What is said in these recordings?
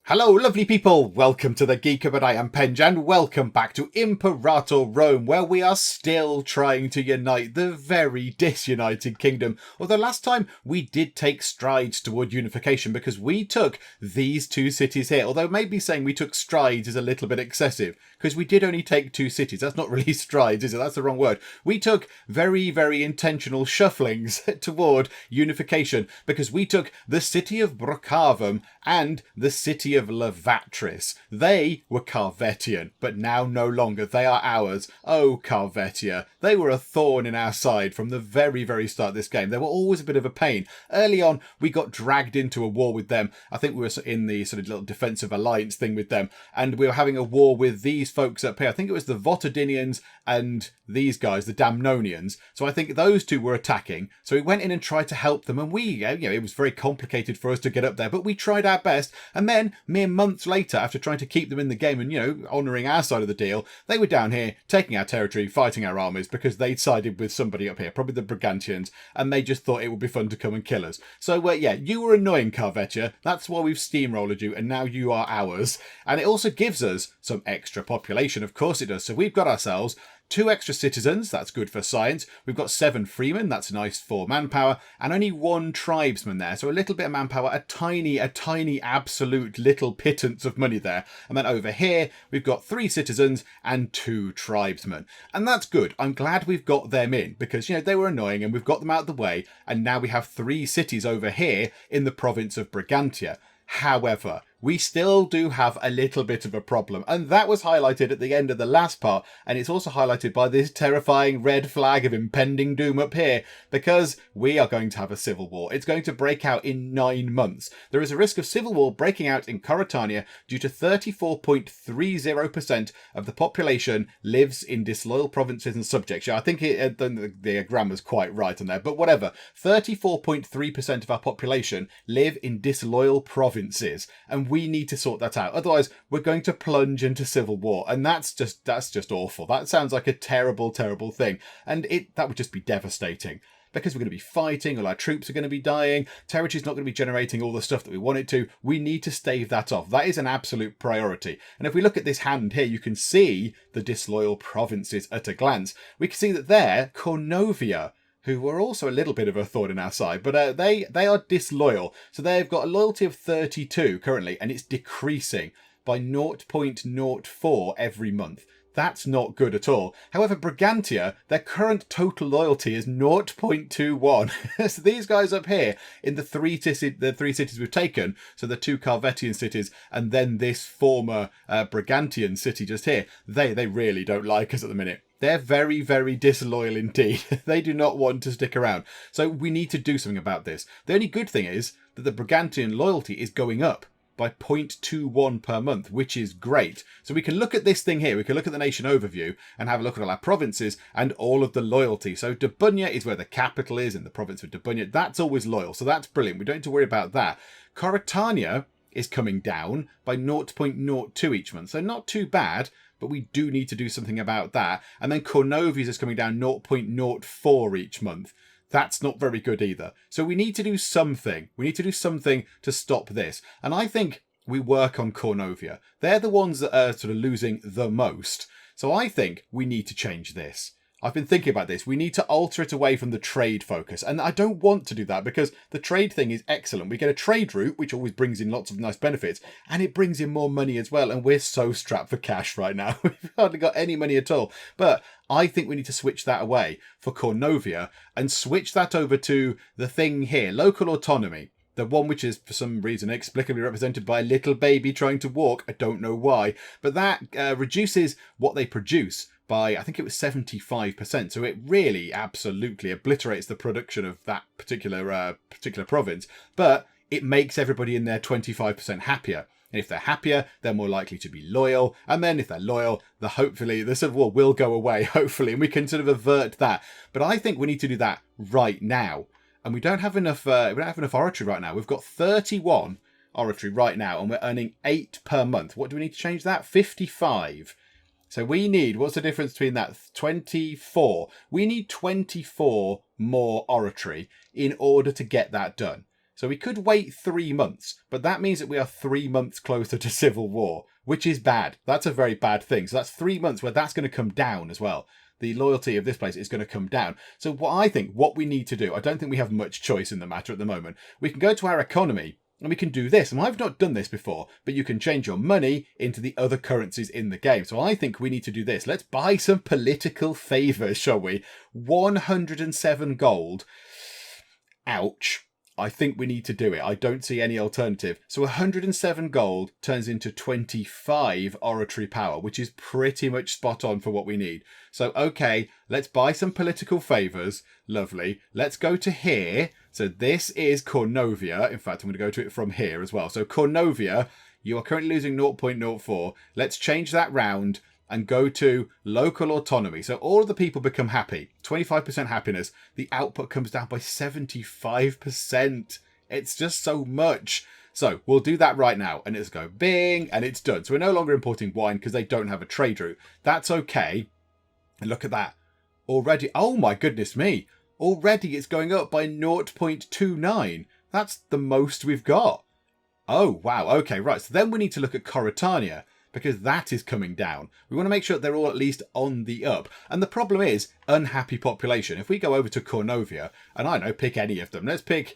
Hello lovely people, welcome to the Geek, but I am Penj and welcome back to Imperator Rome, where we are still trying to unite the very disunited kingdom. Although last time we did take strides toward unification because we took these two cities here. Although maybe saying we took strides is a little bit excessive because we did only take two cities. That's not really strides, is it? That's the wrong word. We took very, very intentional shufflings toward unification because we took the city of Brocavum and the city of Levatris. They were Carvetian, but now no longer. They are ours. Oh, Carvetia. They were a thorn in our side from the very, very start of this game. They were always a bit of a pain. Early on, we got dragged into a war with them. I think we were in the sort of little defensive alliance thing with them, and we were having a war with these folks up here. I think it was the Votodinians and these guys, the Damnonians. So I think those two were attacking. So we went in and tried to help them, and it was very complicated for us to get up there, but we tried our best. And then, mere months later, after trying to keep them in the game and, honouring our side of the deal, they were down here, taking our territory, fighting our armies, because they'd sided with somebody up here, probably the Brigantians, and they just thought it would be fun to come and kill us. So, you were annoying, Carvetia. That's why we've steamrolled you, and now you are ours. And it also gives us some extra population, of course it does. So we've got ourselves 2 extra citizens, that's good for science. We've got 7 freemen, that's nice for manpower, and only 1 tribesman there. So a little bit of manpower, a tiny absolute little pittance of money there. And then over here, we've got 3 citizens and 2 tribesmen. And that's good. I'm glad we've got them in because, they were annoying and we've got them out of the way. And now we have 3 cities over here in the province of Brigantia. However, we still do have a little bit of a problem, and that was highlighted at the end of the last part, and it's also highlighted by this terrifying red flag of impending doom up here, because we are going to have a civil war. It's going to break out in 9 months. There is a risk of civil war breaking out in Coritania due to 34.30% of the population lives in disloyal provinces and subjects. I think the grammar's quite right on there, but whatever. 34.3% of our population live in disloyal provinces, and we need to sort that out. Otherwise, we're going to plunge into civil war, and that's just awful. That sounds like a terrible, terrible thing, and that would just be devastating. Because we're going to be fighting, all our troops are going to be dying, territory's not going to be generating all the stuff that we want it to. We need to stave that off. That is an absolute priority. And if we look at this hand here, you can see the disloyal provinces at a glance. We can see that there, Cornovia, who were also a little bit of a thorn in our side, but they are disloyal. So they've got a loyalty of 32 currently, and it's decreasing by 0.04 every month. That's not good at all. However, Brigantia, their current total loyalty is 0.21. So these guys up here in the three cities we've taken, so the 2 Carvetian cities and then this former Brigantian city just here, they really don't like us at the minute. They're very, very disloyal indeed. They do not want to stick around. So we need to do something about this. The only good thing is that the Brigantian loyalty is going up by 0.21 per month, which is great. So we can look at this thing here. We can look at the nation overview and have a look at all our provinces and all of the loyalty. So Debunya is where the capital is in the province of Debunya. That's always loyal. So that's brilliant. We don't need to worry about that. Coritania is coming down by 0.02 each month. So not too bad, but we do need to do something about that. And then Cornovias is coming down 0.04 each month. That's not very good either. So we need to do something. We need to do something to stop this. And I think we work on Cornovia. They're the ones that are sort of losing the most. So I think we need to change this. I've been thinking about this. We need to alter it away from the trade focus. And I don't want to do that because the trade thing is excellent. We get a trade route, which always brings in lots of nice benefits, and it brings in more money as well. And we're so strapped for cash right now. We've hardly got any money at all. But I think we need to switch that away for Cornovia and switch that over to the thing here, local autonomy. The one which is, for some reason, inexplicably represented by a little baby trying to walk. I don't know why. But that reduces what they produce by, I think it was 75%. So it really absolutely obliterates the production of that particular province. But it makes everybody in there 25% happier. And if they're happier, they're more likely to be loyal. And then if they're loyal, hopefully the civil war will go away, hopefully. And we can sort of avert that. But I think we need to do that right now. And we don't have enough oratory right now. We've got 31 oratory right now, and we're earning 8 per month. What do we need to change that? 55. So we need, what's the difference between that? 24. We need 24 more oratory in order to get that done. So we could wait 3 months, but that means that we are 3 months closer to civil war, which is bad. That's a very bad thing. So that's 3 months where that's going to come down as well. The loyalty of this place is going to come down. So what we need to do, I don't think we have much choice in the matter at the moment. We can go to our economy and we can do this. And I've not done this before, but you can change your money into the other currencies in the game. So I think we need to do this. Let's buy some political favours, shall we? 107 gold. Ouch. I think we need to do it. I don't see any alternative. So 107 gold turns into 25 oratory power, which is pretty much spot on for what we need. So, okay, let's buy some political favours. Lovely. Let's go to here. So this is Cornovia. In fact, I'm going to go to it from here as well. So Cornovia, you are currently losing 0.04. Let's change that round and go to local autonomy. So all of the people become happy. 25% happiness. The output comes down by 75%. It's just so much. So we'll do that right now. And it's go bing, and it's done. So we're no longer importing wine because they don't have a trade route. That's okay. And look at that. Already, oh my goodness me. Already it's going up by 0.29. That's the most we've got. Oh, wow. Okay, right. So then we need to look at Coritania, because that is coming down. We want to make sure that they're all at least on the up. And the problem is unhappy population. If we go over to Cornovia, and I don't know, pick any of them. Let's pick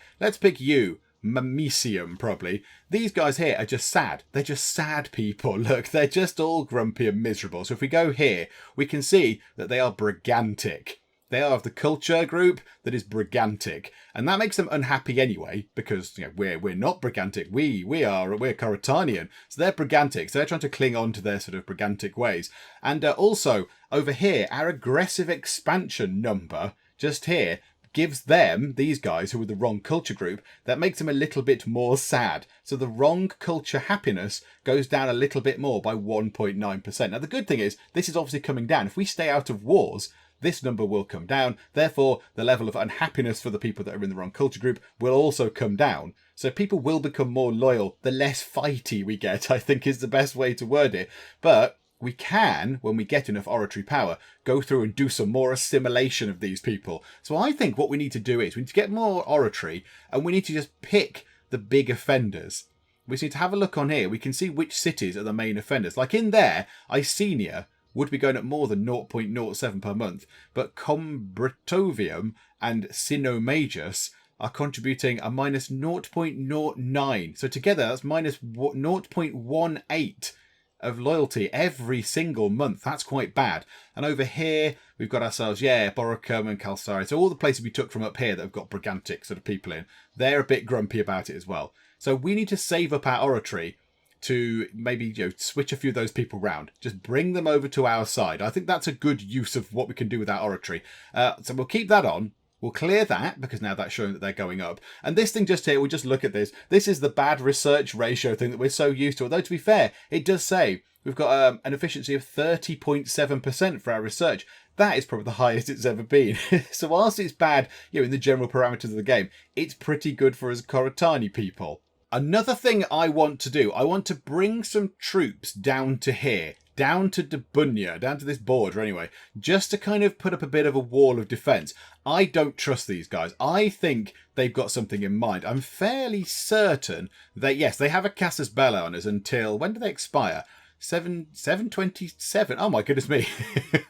you, Mamesium, probably. These guys here are just sad. They're just sad people. Look, they're just all grumpy and miserable. So if we go here, we can see that they are brigantic. They are of the culture group that is brigantic, and that makes them unhappy anyway, because we're not brigantic. We're Coritanian, so they're brigantic. So they're trying to cling on to their sort of brigantic ways. And also over here, our aggressive expansion number just here gives them, these guys who are the wrong culture group, that makes them a little bit more sad. So the wrong culture happiness goes down a little bit more by 1.9%. Now the good thing is this is obviously coming down. If we stay out of wars, this number will come down. Therefore, the level of unhappiness for the people that are in the wrong culture group will also come down. So people will become more loyal. The less fighty we get, I think, is the best way to word it. But we can, when we get enough oratory power, go through and do some more assimilation of these people. So I think what we need to do is we need to get more oratory, and we need to just pick the big offenders. We just need to have a look on here. We can see which cities are the main offenders. Like in there, Icenia would be going at more than 0.07 per month, but Combratovium and Sinomagus are contributing a minus 0.09. So together, that's minus 0.18 of loyalty every single month. That's quite bad. And over here, we've got ourselves, Boricum and Calcari. So all the places we took from up here that have got brigantic sort of people in, they're a bit grumpy about it as well. So we need to save up our oratory to maybe switch a few of those people round. Just bring them over to our side. I think that's a good use of what we can do with our oratory. So we'll keep that on. We'll clear that, because now that's showing that they're going up. And this thing just here, we'll just look at this. This is the bad research ratio thing that we're so used to. Although, to be fair, it does say we've got an efficiency of 30.7% for our research. That is probably the highest it's ever been. So whilst it's bad, in the general parameters of the game, it's pretty good for us Coritani people. Another thing I want to do, I want to bring some troops down to here, down to Debunya, down to this border anyway, just to kind of put up a bit of a wall of defence. I don't trust these guys. I think they've got something in mind. I'm fairly certain that, yes, they have a casus belli on us until, when do they expire? 727. Oh my goodness me.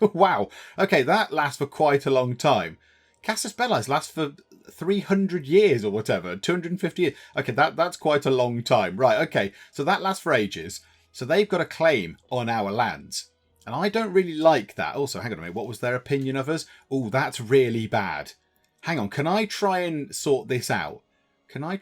Wow. Okay, that lasts for quite a long time. Casus belli lasts for 300 years or whatever, 250 years. Okay, that's quite a long time. Right, okay, so that lasts for ages. So they've got a claim on our lands. And I don't really like that. Also, hang on a minute, what was their opinion of us? Oh, that's really bad. Hang on, can I try and sort this out? Because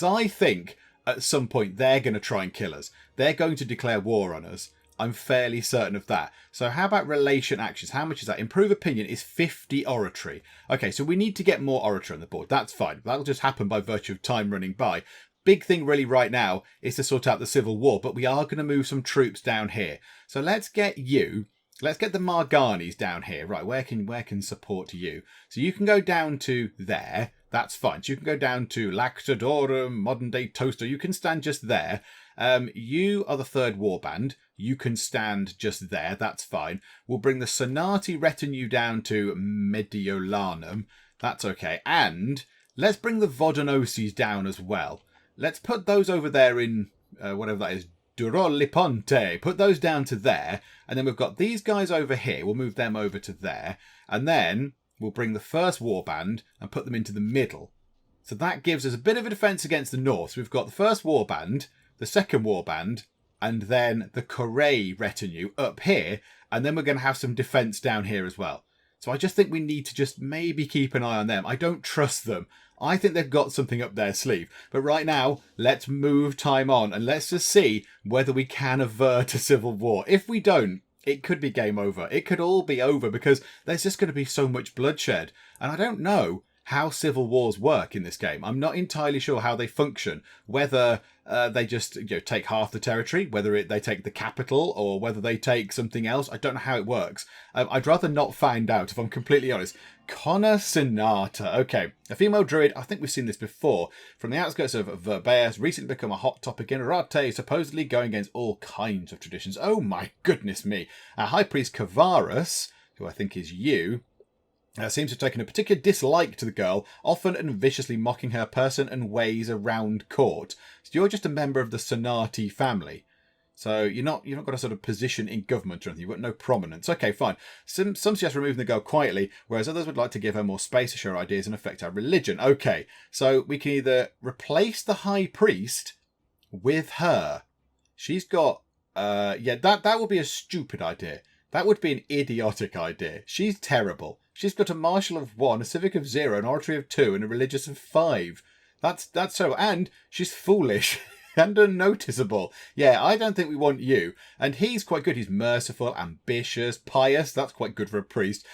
I think at some point they're going to try and kill us. They're going to declare war on us. I'm fairly certain of that. So how about relation actions? How much is that? Improve opinion is 50 oratory. Okay, so we need to get more oratory on the board. That's fine. That'll just happen by virtue of time running by. Big thing really right now is to sort out the civil war, but we are going to move some troops down here. So let's get the Marganis down here. Right, where can support you? So you can go down to there. That's fine. So you can go down to Lactadorum, modern day toaster. You can stand just there. You are the third warband. You can stand just there. That's fine. We'll bring the Sonati retinue down to Mediolanum. That's okay. And Let's bring the Vodanosis down as well. Let's put those over there in, whatever that is, Duroliponte. Put those down to there. And then we've got these guys over here. We'll move them over to there. And then we'll bring the first warband and put them into the middle. So that gives us a bit of a defence against the north. So we've got the first warband, the second warband, and then the Corée retinue up here. And then we're going to have some defence down here as well. So I just think we need to just maybe keep an eye on them. I don't trust them. I think they've got something up their sleeve. But right now, let's move time on and let's just see whether we can avert a civil war. If we don't, it could be game over. It could all be over because there's just going to be so much bloodshed. And I don't know how civil wars work in this game. I'm not entirely sure how they function. Whether they just take half the territory, whether they take the capital, or whether they take something else. I don't know how it works. I'd rather not find out, if I'm completely honest. Connor Sonata. Okay, a female druid. I think we've seen this before. From the outskirts of Verbeas, recently become a hot topic in Arate, supposedly going against all kinds of traditions. Oh my goodness me. Our High Priest Kavarus, who I think is you, seems to have taken a particular dislike to the girl, often and viciously mocking her person and ways around court. So you're just a member of the Sonati family. So you've not got a sort of position in government or anything. You've got no prominence. Okay, fine. Some suggest removing the girl quietly, whereas others would like to give her more space to share ideas and affect our religion. Okay, so we can either replace the High Priest with her. She's got... that would be a stupid idea. That would be an idiotic idea. She's terrible. She's got a martial of 1, a civic of 0, an oratory of 2, and a religious of 5. That's so. And she's foolish and unnoticeable. Yeah, I don't think we want you. And he's quite good. He's merciful, ambitious, pious. That's quite good for a priest.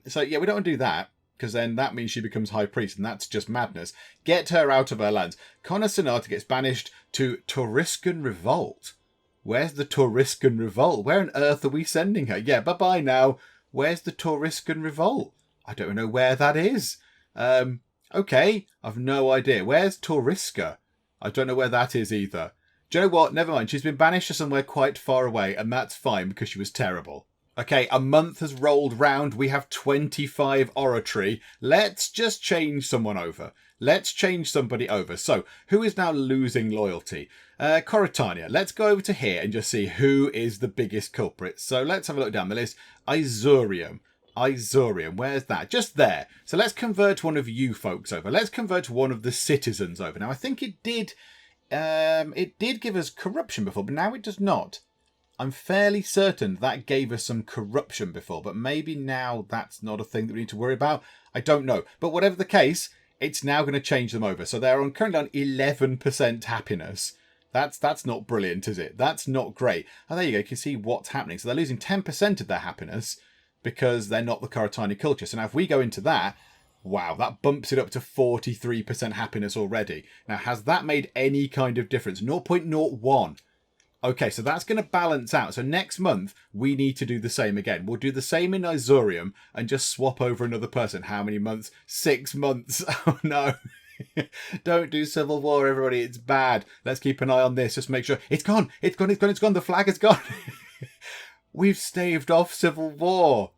So yeah, we don't want to do that, because then that means she becomes high priest, and that's just madness. Get her out of her lands. Connor Sonata gets banished to Touriscan Revolt. Where's the Touriscan Revolt? Where on earth are we sending her? Yeah, bye-bye now. Where's the Touriscan Revolt? I don't know where that is. Okay, I've no idea. Where's Tourisca? I don't know where that is either. Do you know what? Never mind. She's been banished to somewhere quite far away, and that's fine because she was terrible. Okay, a month has rolled round. We have 25 oratory. Let's just change someone over. Let's change somebody over. So, who is now losing loyalty? Coritania. Let's go over to here and just see who is the biggest culprit. So, let's have a look down the list. Isurium. Where's that? Just there. So, let's convert one of you folks over. Let's convert one of the citizens over. Now, I think it did give us corruption before, but now it does not. I'm fairly certain that gave us some corruption before, but maybe now that's not a thing that we need to worry about. I don't know. But whatever the case, it's now going to change them over. So they're currently on 11% happiness. That's not brilliant, is it? That's not great. Oh, there you go. You can see what's happening. So they're losing 10% of their happiness because they're not the Karatani culture. So now if we go into that, wow, that bumps it up to 43% happiness already. Now, has that made any kind of difference? 0.01. Okay, so that's going to balance out. So next month, we need to do the same again. We'll do the same in Isurium and just swap over another person. How many months? 6 months. Oh, no. Don't do civil war, everybody. It's bad. Let's keep an eye on this. Just make sure. It's gone. It's gone. It's gone. It's gone. The flag is gone. We've staved off civil war.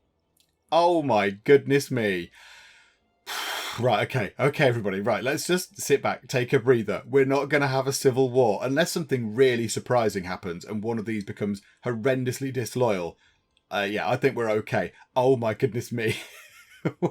Oh, my goodness me. Right, okay, everybody. Right, let's just sit back, take a breather. We're not going to have a civil war unless something really surprising happens and one of these becomes horrendously disloyal. Yeah, I think we're okay. Oh my goodness me.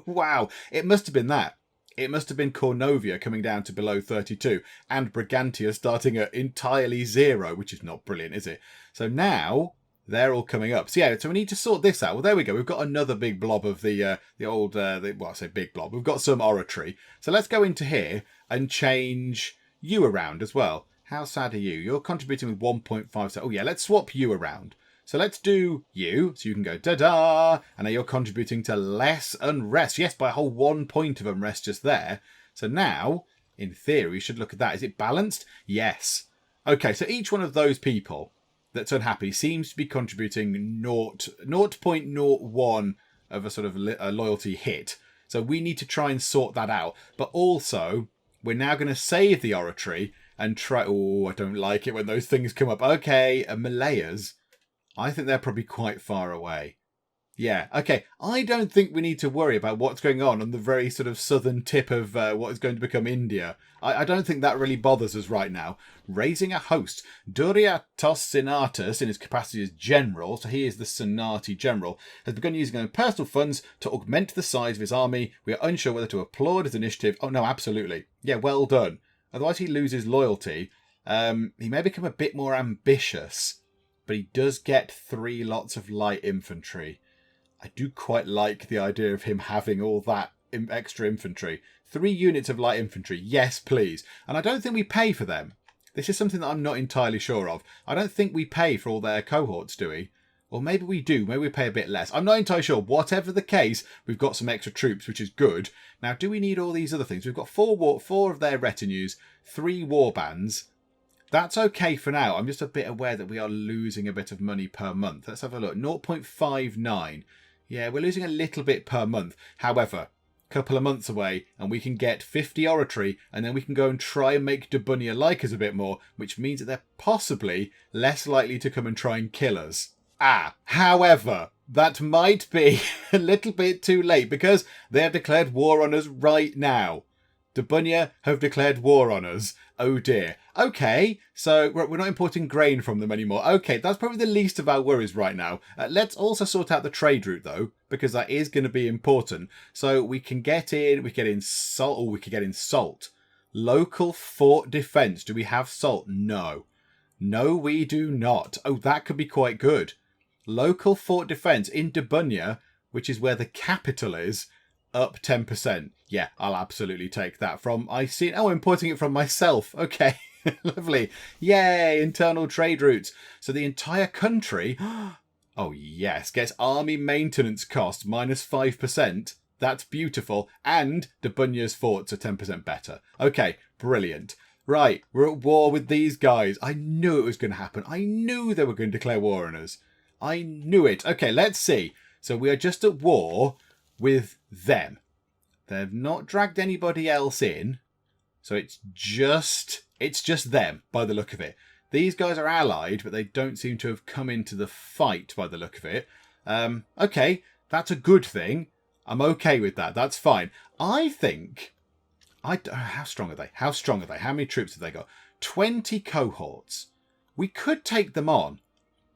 Wow, it must have been that. It must have been Cornovia coming down to below 32 and Brigantia starting at entirely 0, which is not brilliant, is it? So now they're all coming up. So yeah, so we need to sort this out. Well, there we go. We've got another big blob of the old, well, I say big blob. We've got some oratory. So let's go into here and change you around as well. How sad are you? You're contributing with 1.5. Oh yeah, let's swap you around. So let's do you. So you can go da-da. And now you're contributing to less unrest. Yes, by a whole 1 point of unrest just there. So now, in theory, we should look at that. Is it balanced? Yes. Okay, so each one of those people that's unhappy seems to be contributing 0.01 of a sort of a loyalty hit. So we need to try and sort that out. But also, we're now going to save the oratory and try... Oh, I don't like it when those things come up. Okay, Malayas. I think they're probably quite far away. Yeah, okay. I don't think we need to worry about what's going on the very sort of southern tip of what is going to become India. I don't think that really bothers us right now. Raising a host. Duriatos Senatus, in his capacity as general, so he is the Senati general, has begun using his own personal funds to augment the size of his army. We are unsure whether to applaud his initiative. Oh, no, absolutely. Yeah, well done. Otherwise he loses loyalty. He may become a bit more ambitious, but he does get 3 lots of light infantry. I do quite like the idea of him having all that extra infantry. 3 units of light infantry, yes please. And I don't think we pay for them. This is something that I'm not entirely sure of. I don't think we pay for all their cohorts, do we? Or maybe we do, maybe we pay a bit less. I'm not entirely sure. Whatever the case, we've got some extra troops, which is good. Now, do we need all these other things? We've got 4 of their retinues, 3 war bands. That's okay for now. I'm just a bit aware that we are losing a bit of money per month. Let's have a look. 0.59. Yeah, we're losing a little bit per month. However, a couple of months away and we can get 50 oratory and then we can go and try and make Debunia like us a bit more, which means that they're possibly less likely to come and try and kill us. However, that might be a little bit too late because they have declared war on us right now. Debunia have declared war on us. Oh dear. Okay, so we're not importing grain from them anymore. Okay, that's probably the least of our worries right now. Let's also sort out the trade route though, because that is going to be important. So we can get in salt, or we could get in salt. Local fort defense. Do we have salt? No. No, we do not. Oh, that could be quite good. Local fort defense in Debunia, which is where the capital is, up 10%. Yeah, I'll absolutely take that from I'm importing it from myself. Okay, lovely. Yay, internal trade routes. So the entire country, oh yes, gets army maintenance cost minus 5%. That's beautiful. And Debunia's forts are 10% better. Okay, brilliant. Right, we're at war with these guys. I knew it was going to happen. I knew they were going to declare war on us. I knew it. Okay, let's see. So we are just at war with them. They've not dragged anybody else in. So it's just them by the look of it. These guys are allied, but they don't seem to have come into the fight by the look of it. Okay, that's a good thing. I'm okay with that. That's fine. I think... how strong are they? How strong are they? How many troops have they got? 20 cohorts. We could take them on,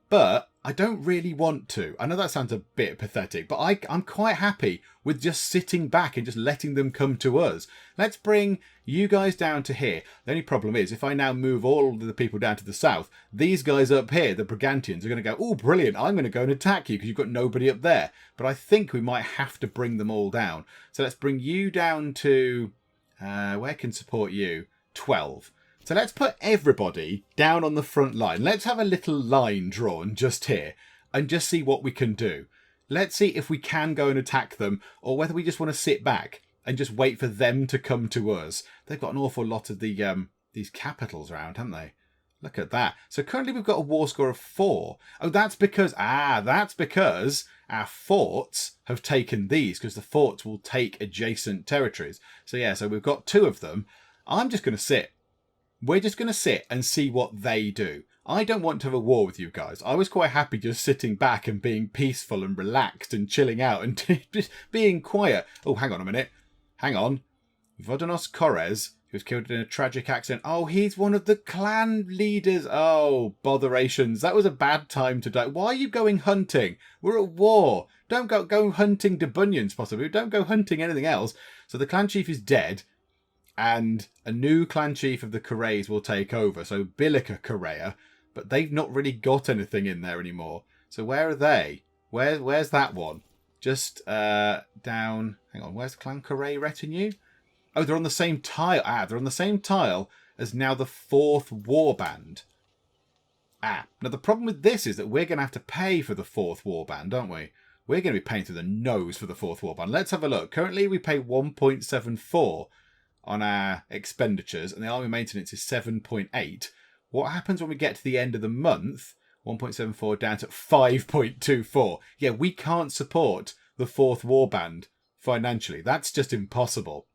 but I don't really want to. I know that sounds a bit pathetic, but I'm quite happy with just sitting back and just letting them come to us. Let's bring you guys down to here. The only problem is, if I now move all of the people down to the south, these guys up here, the Brigantians, are going to go, oh, brilliant, I'm going to go and attack you because you've got nobody up there. But I think we might have to bring them all down. So let's bring you down to... where can support you? 12. So let's put everybody down on the front line. Let's have a little line drawn just here and just see what we can do. Let's see if we can go and attack them or whether we just want to sit back and just wait for them to come to us. They've got an awful lot of the these capitals around, haven't they? Look at that. So currently we've got a war score of 4. Oh, that's because our forts have taken these, because the forts will take adjacent territories. So yeah, so we've got 2 of them. I'm just going to sit. We're just going to sit and see what they do. I don't want to have a war with you guys. I was quite happy just sitting back and being peaceful and relaxed and chilling out and just being quiet. Oh, hang on a minute. Hang on. Vodanos Kores, who was killed in a tragic accident. Oh, he's one of the clan leaders. Oh, botherations. That was a bad time to die. Why are you going hunting? We're at war. Don't go hunting Debunians, possibly. Don't go hunting anything else. So the clan chief is dead. And a new clan chief of the Koreas will take over. So Bilica Korea. But they've not really got anything in there anymore. So where are they? Where's that one? Just down... Hang on, where's the clan Korea retinue? Oh, they're on the same tile. They're on the same tile as now the 4th warband. Now the problem with this is that we're going to have to pay for the 4th warband, aren't we? We're going to be paying through the nose for the 4th warband. Let's have a look. Currently we pay 1.74 on our expenditures, and the army maintenance is 7.8. What happens when we get to the end of the month? 1.74 down to 5.24. Yeah, we can't support the 4th warband financially. That's just impossible.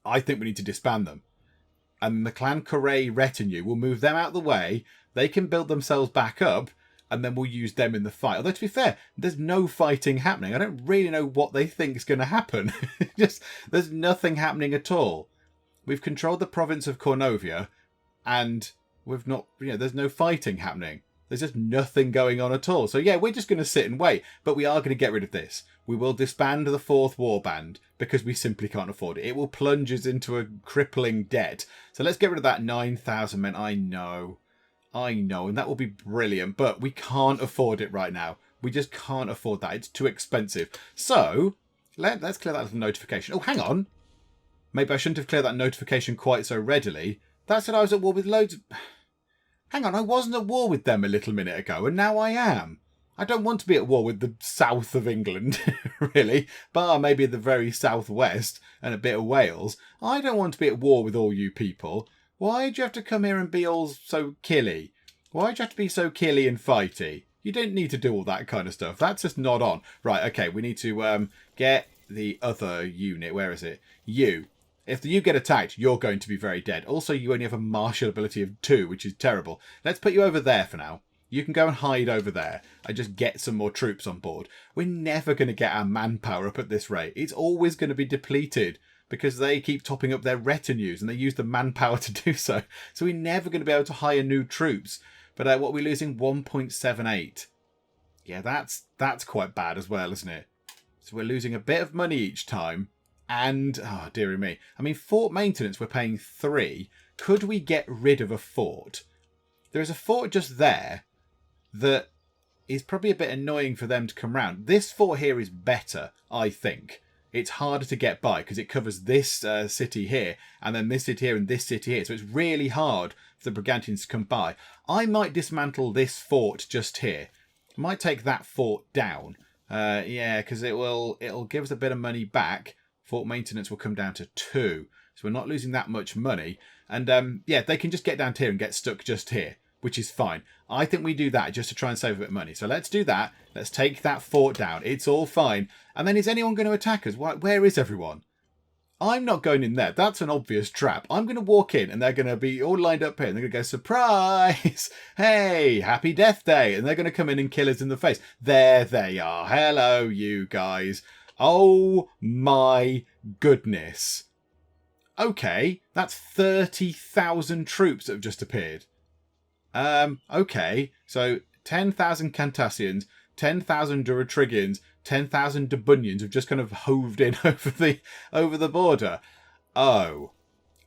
I think we need to disband them. And the clan Korea retinue will move them out of the way. They can build themselves back up, and then we'll use them in the fight. Although, to be fair, there's no fighting happening. I don't really know what they think is going to happen. Just, there's nothing happening at all. We've controlled the province of Cornovia, and we've not, there's no fighting happening. There's just nothing going on at all. So yeah, we're just going to sit and wait. But we are going to get rid of this. We will disband the 4th warband because we simply can't afford it. It will plunge us into a crippling debt. So let's get rid of that 9,000 men. I know. And that will be brilliant. But we can't afford it right now. We just can't afford that. It's too expensive. So let's clear that little notification. Oh, hang on. Maybe I shouldn't have cleared that notification quite so readily. That said I was at war with loads of... Hang on, I wasn't at war with them a little minute ago, and now I am. I don't want to be at war with the south of England, really, bar maybe the very southwest and a bit of Wales. I don't want to be at war with all you people. Why do you have to come here and be all so killy? Why do you have to be so killy and fighty? You don't need to do all that kind of stuff. That's just not on. Right, okay, we need to get the other unit. Where is it? You. If you get attacked, you're going to be very dead. Also, you only have a martial ability of 2, which is terrible. Let's put you over there for now. You can go and hide over there and just get some more troops on board. We're never going to get our manpower up at this rate. It's always going to be depleted because they keep topping up their retinues and they use the manpower to do so. So we're never going to be able to hire new troops. But what are we losing? 1.78. Yeah, that's quite bad as well, isn't it? So we're losing a bit of money each time. And, oh, dearie me. I mean, fort maintenance, we're paying 3. Could we get rid of a fort? There is a fort just there that is probably a bit annoying for them to come round. This fort here is better, I think. It's harder to get by because it covers this city here and then this city here and this city here. So it's really hard for the Brigantians to come by. I might dismantle this fort just here. I might take that fort down. Yeah, because it'll give us a bit of money back. Fort maintenance will come down to 2. So we're not losing that much money. And yeah, they can just get down here and get stuck just here, which is fine. I think we do that just to try and save a bit of money. So let's do that. Let's take that fort down. It's all fine. And then is anyone going to attack us? Where is everyone? I'm not going in there. That's an obvious trap. I'm going to walk in and they're going to be all lined up here. And they're going to go, surprise! Hey, happy death day. And they're going to come in and kill us in the face. There they are. Hello, you guys. Oh my goodness. Okay, that's 30,000 troops that have just appeared. Okay, so 10,000 Cantassians, 10,000 Duratrigians, 10,000 Debunians have just kind of hoved in over the border. Oh,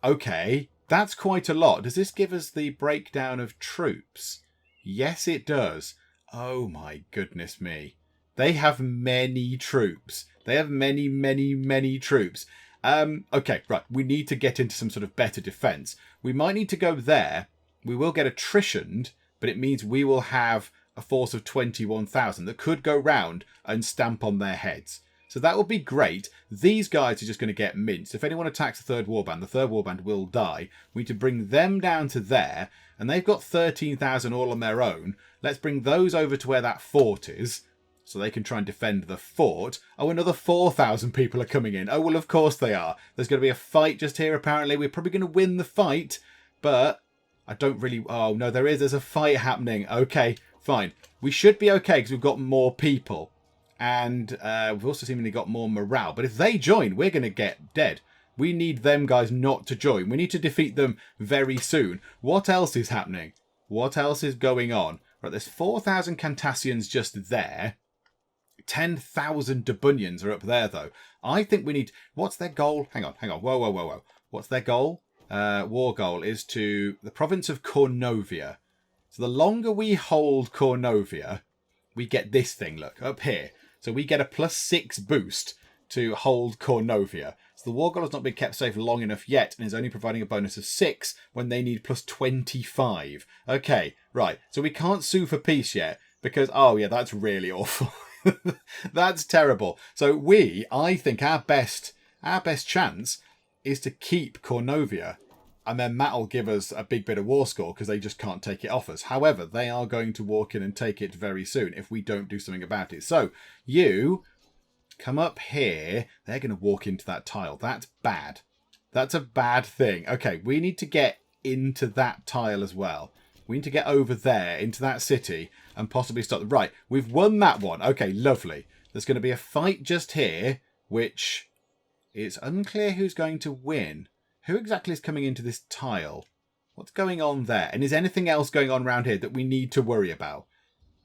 okay, that's quite a lot. Does this give us the breakdown of troops? Yes, it does. Oh my goodness me. They have many troops. They have many, many, many troops. Okay, right. We need to get into some sort of better defense. We might need to go there. We will get attritioned, but it means we will have a force of 21,000 that could go round and stamp on their heads. So that would be great. These guys are just going to get minced. If anyone attacks the 3rd warband, the 3rd warband will die. We need to bring them down to there, and they've got 13,000 all on their own. Let's bring those over to where that fort is, so they can try and defend the fort. Oh, another 4,000 people are coming in. Oh, well, of course they are. There's going to be a fight just here, apparently. We're probably going to win the fight, but I don't really... Oh, no, there's a fight happening. Okay, fine. We should be okay because we've got more people. And we've also seemingly got more morale. But if they join, we're going to get dead. We need them guys not to join. We need to defeat them very soon. What else is happening? What else is going on? Right, there's 4,000 Cantassians just there. 10,000 Debunians are up there, though. I think we need... What's their goal? Hang on. Whoa. What's their goal? War goal is to the province of Cornovia. So the longer we hold Cornovia, we get this thing, look, up here. So we get a +6 boost to hold Cornovia. So the war goal has not been kept safe long enough yet and is only providing a bonus of 6 when they need +25. Okay, right. So we can't sue for peace yet because, oh yeah, that's really awful. That's terrible. So I think our best chance is to keep Cornovia, and then that'll give us a big bit of war score because they just can't take it off us. However, they are going to walk in and take it very soon if we don't do something about it. So you come up here. They're going to walk into that tile. That's bad. That's a bad thing. Okay, we need to get into that tile as well. We need to get over there into that city and possibly stop them. Right, we've won that one. Okay, lovely. There's going to be a fight just here, which it's unclear who's going to win. Who exactly is coming into this tile? What's going on there? And is anything else going on around here that we need to worry about?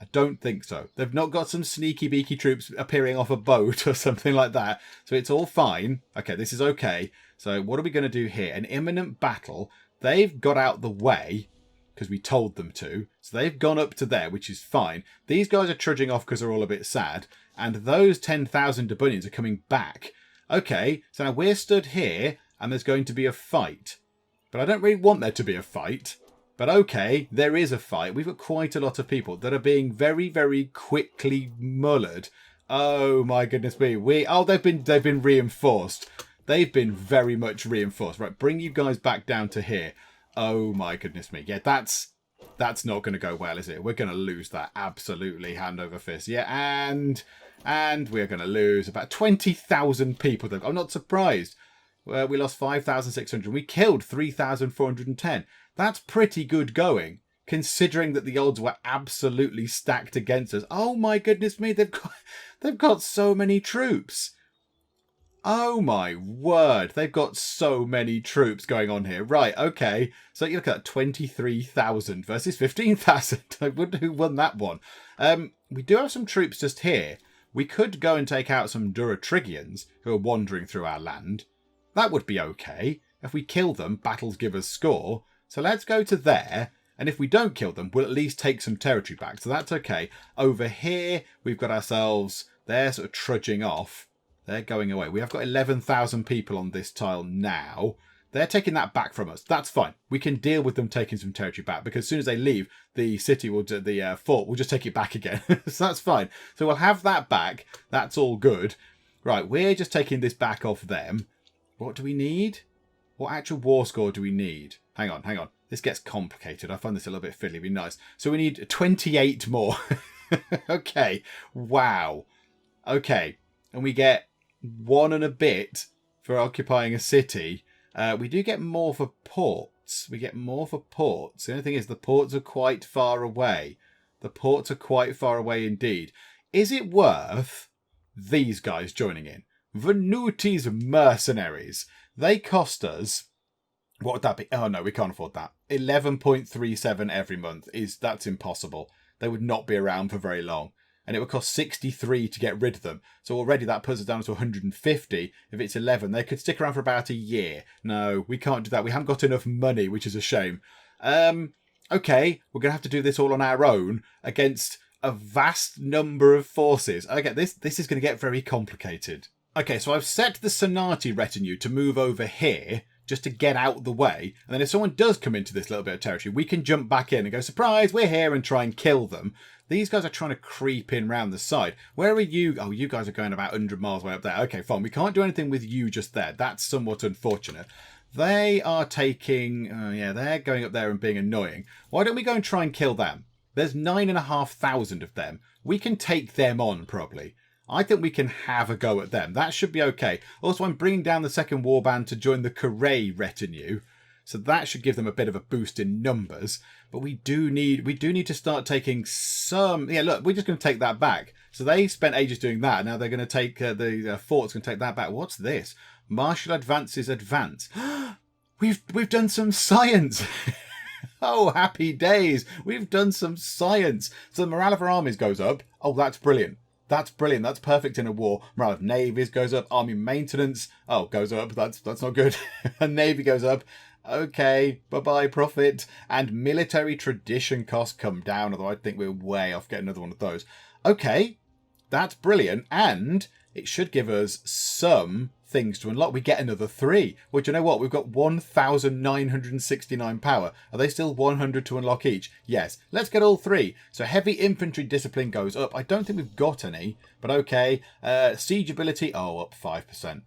I don't think so. They've not got some sneaky beaky troops appearing off a boat or something like that. So it's all fine. Okay, this is okay. So what are we going to do here? An imminent battle. They've got out the way because we told them to. So they've gone up to there, which is fine. These guys are trudging off because they're all a bit sad. And those 10,000 Debunions are coming back. Okay, so now we're stood here and there's going to be a fight. But I don't really want there to be a fight. But okay, there is a fight. We've got quite a lot of people that are being very, very quickly mullered. Oh my goodness me. They've been reinforced. They've been very much reinforced. Right, bring you guys back down to here. Oh my goodness me. Yeah, that's not going to go well, is it? We're going to lose that. Absolutely, hand over fist. Yeah, and we're going to lose about 20,000 people. I'm not surprised. We lost 5,600. We killed 3,410. That's pretty good going, considering that the odds were absolutely stacked against us. Oh my goodness me, they've got so many troops. Oh my word, they've got so many troops going on here. Right, okay. So you look at 23,000 versus 15,000. I wonder who won that one. We do have some troops just here. We could go and take out some Duratrigians who are wandering through our land. That would be okay. If we kill them, battles give us score. So let's go to there. And if we don't kill them, we'll at least take some territory back. So that's okay. Over here, we've got ourselves... They're sort of trudging off. They're going away. We have got 11,000 people on this tile now. They're taking that back from us. That's fine. We can deal with them taking some territory back. Because as soon as they leave, the city will... The fort will just take it back again. So that's fine. So we'll have that back. That's all good. Right, we're just taking this back off them. What do we need? What actual war score do we need? Hang on. This gets complicated. I find this a little bit fiddly. It'd be nice. So we need 28 more. Okay. Wow. Okay. And we get 1 and a bit for occupying a city. We do get more for ports. The only thing is the ports are quite far away. Indeed. Is it worth these guys joining in? Venuti's mercenaries. They cost us... What would that be? Oh no, we can't afford that. 11.37 every month. That's impossible. They would not be around for very long. And it would cost 63 to get rid of them. So already that puts us down to 150. If it's 11, they could stick around for about a year. No, we can't do that. We haven't got enough money, which is a shame. Okay, we're going to have to do this all on our own against a vast number of forces. Okay, this is going to get very complicated. Okay, so I've set the Sonati retinue to move over here just to get out the way. And then if someone does come into this little bit of territory, we can jump back in and go, surprise, we're here, and try and kill them. These guys are trying to creep in round the side. Where are you? Oh, you guys are going about 100 miles way up there. Okay, fine. We can't do anything with you just there. That's somewhat unfortunate. They are taking... they're going up there and being annoying. Why don't we go and try and kill them? There's 9,500 of them. We can take them on, probably. I think we can have a go at them. That should be okay. Also, I'm bringing down the second warband to join the Corée retinue. So that should give them a bit of a boost in numbers. But we do need to start taking some... Yeah, look, we're just going to take that back. So they spent ages doing that. Now they're going to take... the fort's going to take that back. What's this? Martial advances advance. We've done some science. Oh, happy days. We've done some science. So the morale of our armies goes up. Oh, that's brilliant. That's brilliant. That's perfect in a war. Morale of navies goes up. Army maintenance. Oh, goes up. That's not good. And navy goes up. Okay. Bye-bye, profit. And military tradition costs come down. Although I think we're way off getting another one of those. Okay. That's brilliant. And it should give us some things to unlock. We get another 3. Well, do you know what? We've got 1,969 power. Are they still 100 to unlock each? Yes. Let's get all 3. So heavy infantry discipline goes up. I don't think we've got any, but okay. Siege ability, up 5%.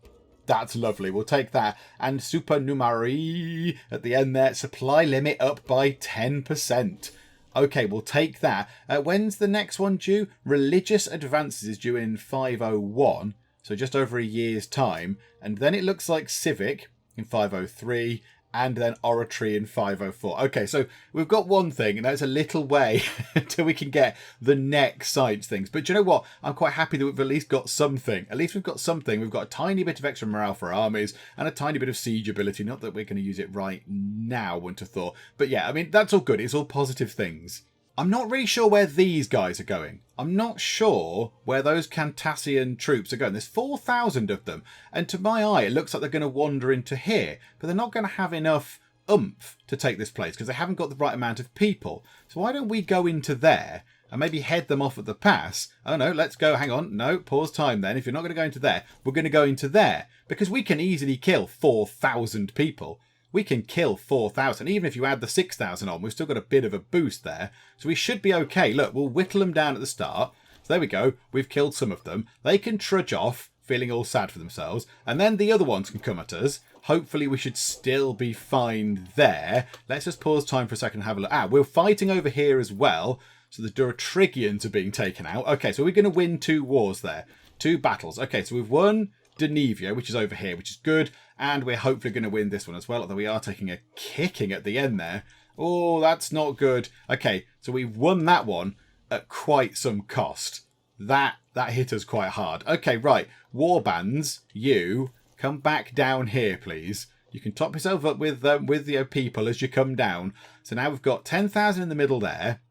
That's lovely. We'll take that. And supernumeri at the end there. Supply limit up by 10%. Okay, we'll take that. When's the next one due? Religious Advances is due in 501. So just over a year's time. And then it looks like Civic in 503. and then oratory in 504. Okay, so we've got one thing, and that's a little way until we can get the next science things. But do you know what? I'm quite happy that we've at least got something. At least we've got something. We've got a tiny bit of extra morale for our armies and a tiny bit of siege ability. Not that we're going to use it right now, wouldn't have thought. But yeah, I mean, that's all good. It's all positive things. I'm not really sure where these guys are going. I'm not sure where those Cantassian troops are going. There's 4,000 of them. And to my eye, it looks like they're going to wander into here. But they're not going to have enough oomph to take this place because they haven't got the right amount of people. So why don't we go into there and maybe head them off at the pass? Oh no, let's go. Hang on. No, pause time then. If you're not going to go into there, we're going to go into there. Because we can easily kill 4,000 people. We can kill 4,000. Even if you add the 6,000 on, we've still got a bit of a boost there. So we should be okay. Look, we'll whittle them down at the start. So there we go. We've killed some of them. They can trudge off, feeling all sad for themselves. And then the other ones can come at us. Hopefully we should still be fine there. Let's just pause time for a second and have a look. We're fighting over here as well. So the Duratrigians are being taken out. Okay, so we're going to win 2 wars there. 2 battles. Okay, so we've won Denevia, which is over here, which is good. And we're hopefully going to win this one as well, although we are taking a kicking at the end there. Oh, that's not good. Okay, so we've won that one at quite some cost. That hit us quite hard. Okay, right. Warbands, you come back down here, please. You can top yourself up with your people as you come down. So now we've got 10,000 in the middle there.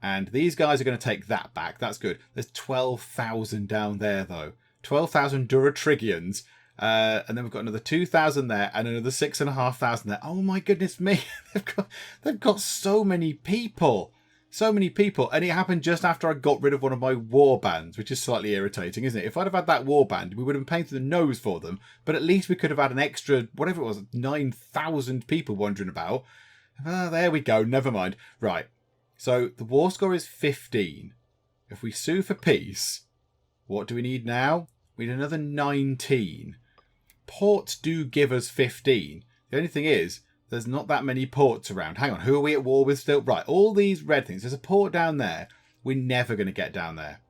And these guys are going to take that back. That's good. There's 12,000 down there, though. 12,000 Duratrigians. And then we've got another 2,000 there and another 6,500 there. Oh my goodness me. they've got so many people. So many people. And it happened just after I got rid of one of my war bands, which is slightly irritating, isn't it? If I'd have had that war band, we would have been paying through the nose for them. But at least we could have had an extra, whatever it was, 9,000 people wandering about. There we go. Never mind. Right. So the war score is 15. If we sue for peace, what do we need now? We need another 19. Ports do give us 15. The only thing is, there's not that many ports around. Hang on, who are we at war with still? Right, all these red things. There's a port down there. We're never going to get down there.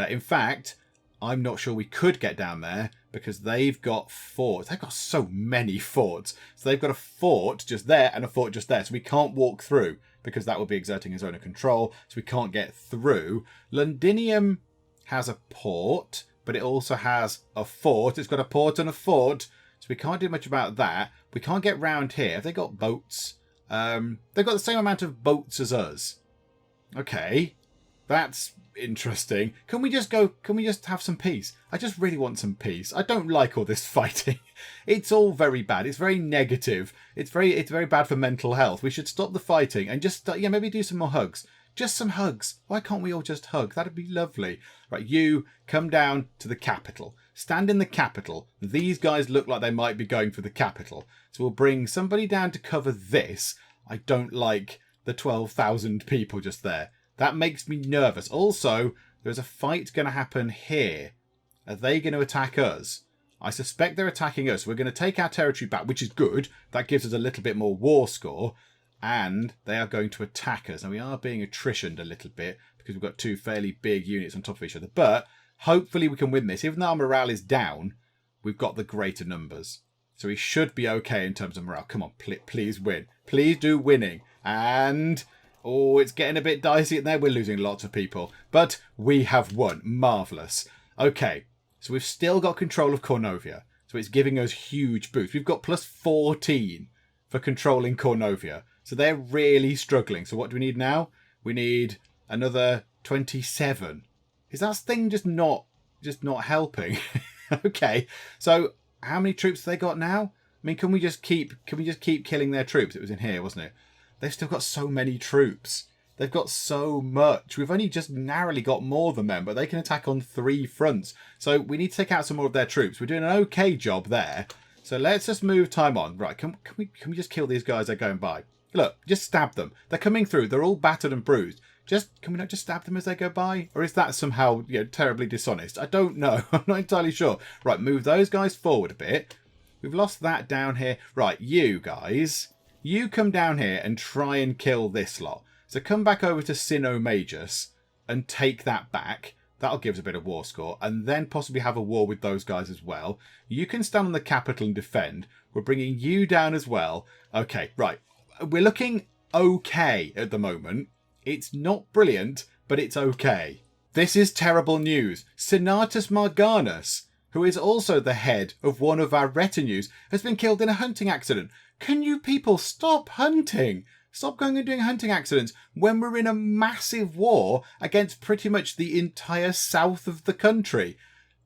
In fact, I'm not sure we could get down there because they've got forts. They've got so many forts. So they've got a fort just there and a fort just there. So we can't walk through because that would be exerting a zone of control. So we can't get through. Londinium has a port, but it also has a fort. It's got a port and a fort, so we can't do much about that. We can't get round here. Have they got boats? They've got the same amount of boats as us. Okay, that's interesting. Can we just have some peace? I just really want some peace. I don't like all this fighting. It's all very bad. It's very negative. It's very bad for mental health. We should stop the fighting and just maybe do some more hugs. Just some hugs. Why can't we all just hug? That'd be lovely. Right, you come down to the capital. Stand in the capital. These guys look like they might be going for the capital. So we'll bring somebody down to cover this. I don't like the 12,000 people just there. That makes me nervous. Also, there's a fight going to happen here. Are they going to attack us? I suspect they're attacking us. We're going to take our territory back, which is good. That gives us a little bit more war score. And they are going to attack us. Now, we are being attritioned a little bit because we've got 2 fairly big units on top of each other. But hopefully we can win this. Even though our morale is down, we've got the greater numbers. So we should be okay in terms of morale. Come on, please win. Please do winning. And, oh, it's getting a bit dicey in there. We're losing lots of people. But we have won. Marvellous. Okay, so we've still got control of Cornovia. So it's giving us huge boosts. We've got plus 14 for controlling Cornovia. So they're really struggling. So what do we need now? We need another 27. Is that thing just not helping? Okay. So how many troops have they got now? I mean, can we just keep killing their troops? It was in here, wasn't it? They've still got so many troops. They've got so much. We've only just narrowly got more than them, but they can attack on 3 fronts. So we need to take out some more of their troops. We're doing an okay job there. So let's just move time on. Right, can we just kill these guys that are going by? Look, just stab them. They're coming through. They're all battered and bruised. Can we not just stab them as they go by? Or is that somehow terribly dishonest? I don't know. I'm not entirely sure. Right, move those guys forward a bit. We've lost that down here. Right, you guys. You come down here and try and kill this lot. So come back over to Sino Magus and take that back. That'll give us a bit of war score. And then possibly have a war with those guys as well. You can stand on the capital and defend. We're bringing you down as well. Okay, right. We're looking okay at the moment. It's not brilliant, but it's okay. This is terrible news. Senatus Marganus, who is also the head of one of our retinues, has been killed in a hunting accident. Can you people stop hunting? Stop going and doing hunting accidents when we're in a massive war against pretty much the entire south of the country.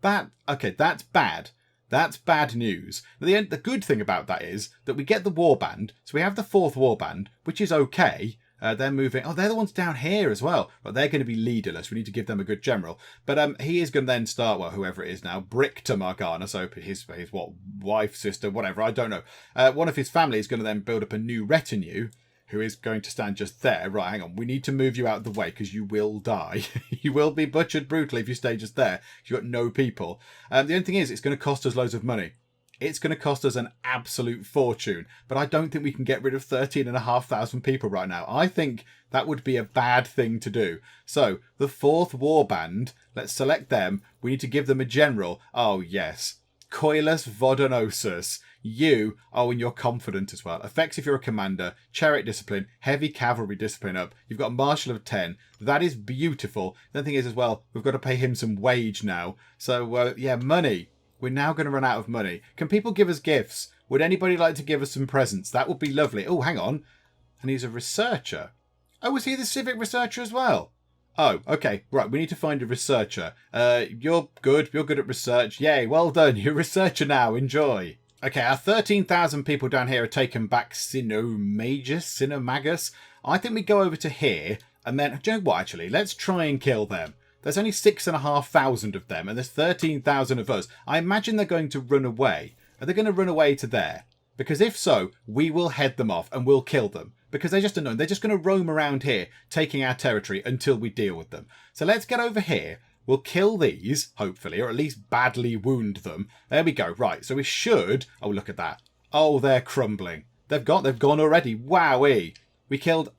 Okay, that's bad. That's bad news. The good thing about that is that we get the warband. So we have the 4th warband, which is okay. They're moving. Oh, they're the ones down here as well. But they're going to be leaderless. We need to give them a good general. But he is going to then start, well, whoever it is now, Brick to Margana. So his what, wife, sister, whatever, I don't know. One of his family is going to then build up a new retinue who is going to stand just there. Right, hang on. We need to move you out of the way because you will die. You will be butchered brutally if you stay just there. You've got no people. The only thing is, it's going to cost us loads of money. It's going to cost us an absolute fortune. But I don't think we can get rid of 13,500 people right now. I think that would be a bad thing to do. So, the 4th warband, let's select them. We need to give them a general. Oh, yes. Coilus Vodonosus. You, and you're confident as well. Effects if you're a commander. Chariot discipline. Heavy cavalry discipline up. You've got a marshal of 10. That is beautiful. The thing is as well, we've got to pay him some wage now. So, yeah, money. We're now going to run out of money. Can people give us gifts? Would anybody like to give us some presents? That would be lovely. Oh, hang on. And he's a researcher. Oh, was he the civic researcher as well? Oh, okay. Right, we need to find a researcher. You're good. You're good at research. Yay, well done. You're a researcher now. Enjoy. Okay, our 13,000 people down here are taken back Sinomagus. I think we go over to here, and then, do you know what, actually? Let's try and kill them. There's only 6,500 of them, and there's 13,000 of us. I imagine they're going to run away. Are they going to run away to there? Because if so, we will head them off and we'll kill them. Because they're just annoying. They're just going to roam around here, taking our territory until we deal with them. So let's get over here. We'll kill these, hopefully, or at least badly wound them. There we go. Right, so we should... Oh, look at that. Oh, they're crumbling. They've gone already. Wowee. We killed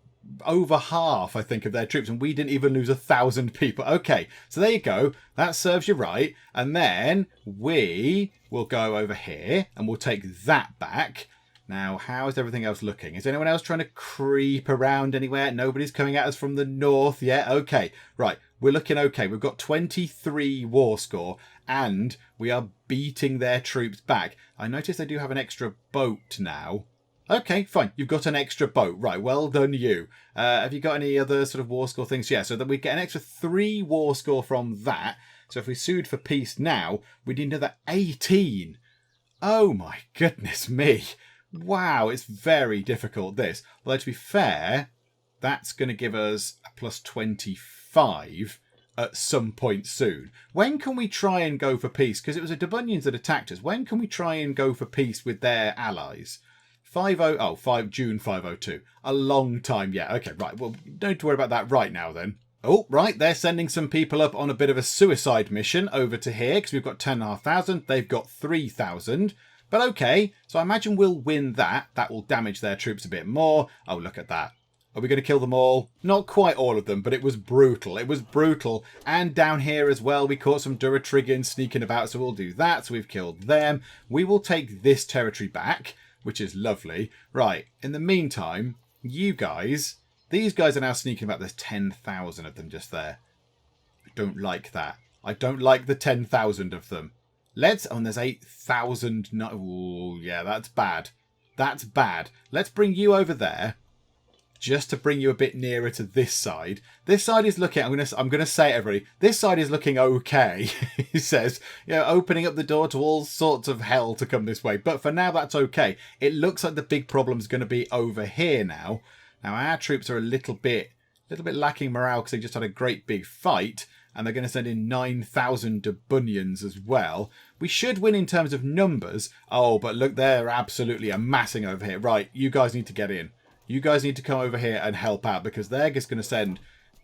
over half, I think, of their troops, and we didn't even lose 1,000 people. Okay, so there you go. That serves you right. And then we will go over here, and we'll take that back. Now, how is everything else looking? Is anyone else trying to creep around anywhere? Nobody's coming at us from the north yet. Okay, right. We're looking okay. We've got 23 war score, and we are beating their troops back. I notice they do have an extra boat now. Okay, fine. You've got an extra boat. Right, well done you. Have you got any other sort of war score things? Yeah, so that we get an extra 3 war score from that. So if we sued for peace now, we'd need another 18. Oh my goodness me. Wow, it's very difficult, this. Although, to be fair, that's going to give us a plus 25 at some point soon. When can we try and go for peace? Because it was the Debunions that attacked us. When can we try and go for peace with their allies? 5 June 502. A long time yet. Okay, right. Well, don't need to worry about that right now then. Oh, right. They're sending some people up on a bit of a suicide mission over to here because we've got 10,500. They've got 3,000. But okay, so I imagine we'll win that. That will damage their troops a bit more. Oh, look at that. Are we going to kill them all? Not quite all of them, but it was brutal. It was brutal. And down here as well, we caught some Duratrigans sneaking about, so we'll do that. So we've killed them. We will take this territory back, which is lovely. Right, in the meantime, you guys, these guys are now sneaking about. There's 10,000 of them just there. I don't like that. I don't like the 10,000 of them. And there's 8,000. No, ooh, yeah, that's bad. That's bad. Let's bring you over there, just to bring you a bit nearer to this side. This side is looking. I'm gonna say it, everybody. This side is looking okay. He says, opening up the door to all sorts of hell to come this way. But for now, that's okay. It looks like the big problem's going to be over here now. Now our troops are a little bit lacking morale because they just had a great big fight. And they're going to send in 9,000 Debunions as well. We should win in terms of numbers. Oh, but look, they're absolutely amassing over here. Right, you guys need to get in. You guys need to come over here and help out because they're just going to send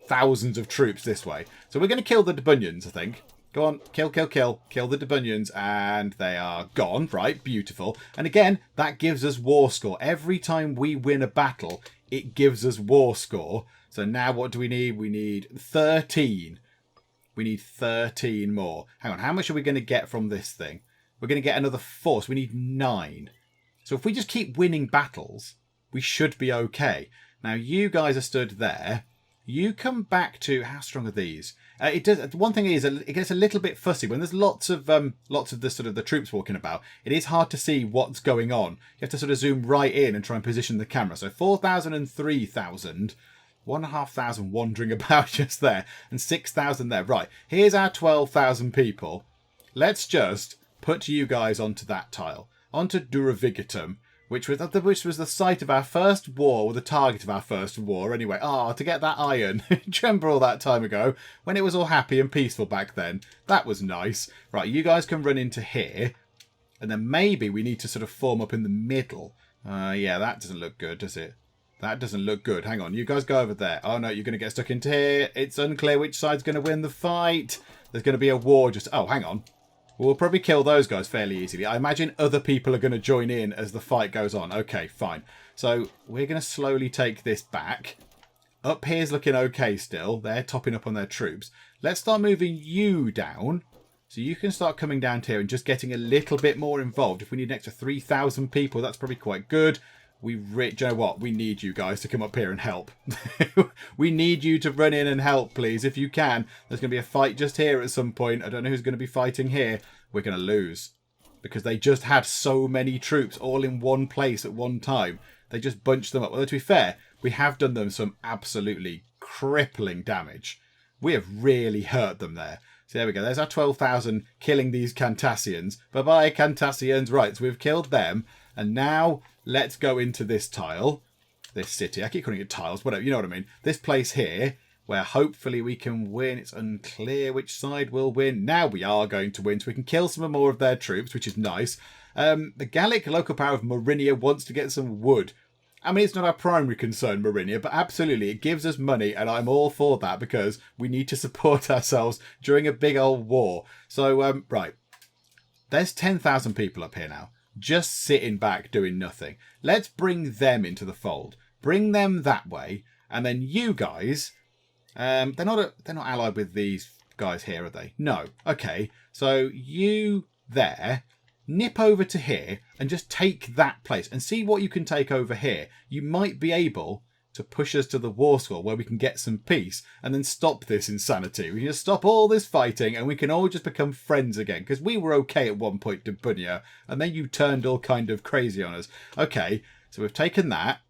thousands of troops this way. So we're going to kill the Debunions, I think. Go on, kill. Kill the Debunions, and they are gone. Right, beautiful. And again, that gives us war score. Every time we win a battle, it gives us war score. So now what do we need? We need 13. We need 13 more. Hang on, how much are we going to get from this thing? We're going to get another 4, so we need 9. So if we just keep winning battles, we should be okay. Now, you guys are stood there. You come back to... How strong are these? It does. One thing is, it gets a little bit fussy. When there's lots of the sort of the troops walking about, it is hard to see what's going on. You have to sort of zoom right in and try and position the camera. So 4,000 and 3,000... 1,500 wandering about just there, and 6,000 there. Right, here's our 12,000 people. Let's just put you guys onto that tile, onto Duravigatum, which was the site of our first war, or the target of our first war. Anyway, to get that iron. Do you remember all that time ago when it was all happy and peaceful back then? That was nice. Right, you guys can run into here, and then maybe we need to sort of form up in the middle. Yeah, that doesn't look good, does it? That doesn't look good. Hang on, you guys go over there. Oh no, you're going to get stuck into here. It's unclear which side's going to win the fight. There's going to be a war just... Oh, hang on. We'll probably kill those guys fairly easily. I imagine other people are going to join in as the fight goes on. Okay, fine. So we're going to slowly take this back. Up here's looking okay still. They're topping up on their troops. Let's start moving you down. So you can start coming down here and just getting a little bit more involved. If we need an extra 3,000 people, that's probably quite good. Do you know what? We need you guys to come up here and help. We need you to run in and help, please, if you can. There's going to be a fight just here at some point. I don't know who's going to be fighting here. We're going to lose. Because they just had so many troops all in one place at one time. They just bunched them up. Well, to be fair, we have done them some absolutely crippling damage. We have really hurt them there. So there we go. There's our 12,000 killing these Cantassians. Bye-bye, Cantassians. Right, so we've killed them. And now... let's go into this tile, this city. I keep calling it tiles, whatever, you know what I mean. This place here, where hopefully we can win. It's unclear which side will win. Now we are going to win, so we can kill some more of their troops, which is nice. The Gallic local power of Morinia wants to get some wood. I mean, it's not our primary concern, Morinia, but absolutely, it gives us money, and I'm all for that, because we need to support ourselves during a big old war. So, right. There's 10,000 people up here now. Just sitting back doing nothing. Let's bring them into the fold. Bring them that way, and then you guys. They're not allied with these guys here, are they? No. Okay. So you there, nip over to here, and just take that place, and see what you can take over here. You might be able to push us to the war score where we can get some peace and then stop this insanity. We can just stop all this fighting and we can all just become friends again, because we were okay at one point, Dubunia, and then you turned all kind of crazy on us. Okay, so we've taken that.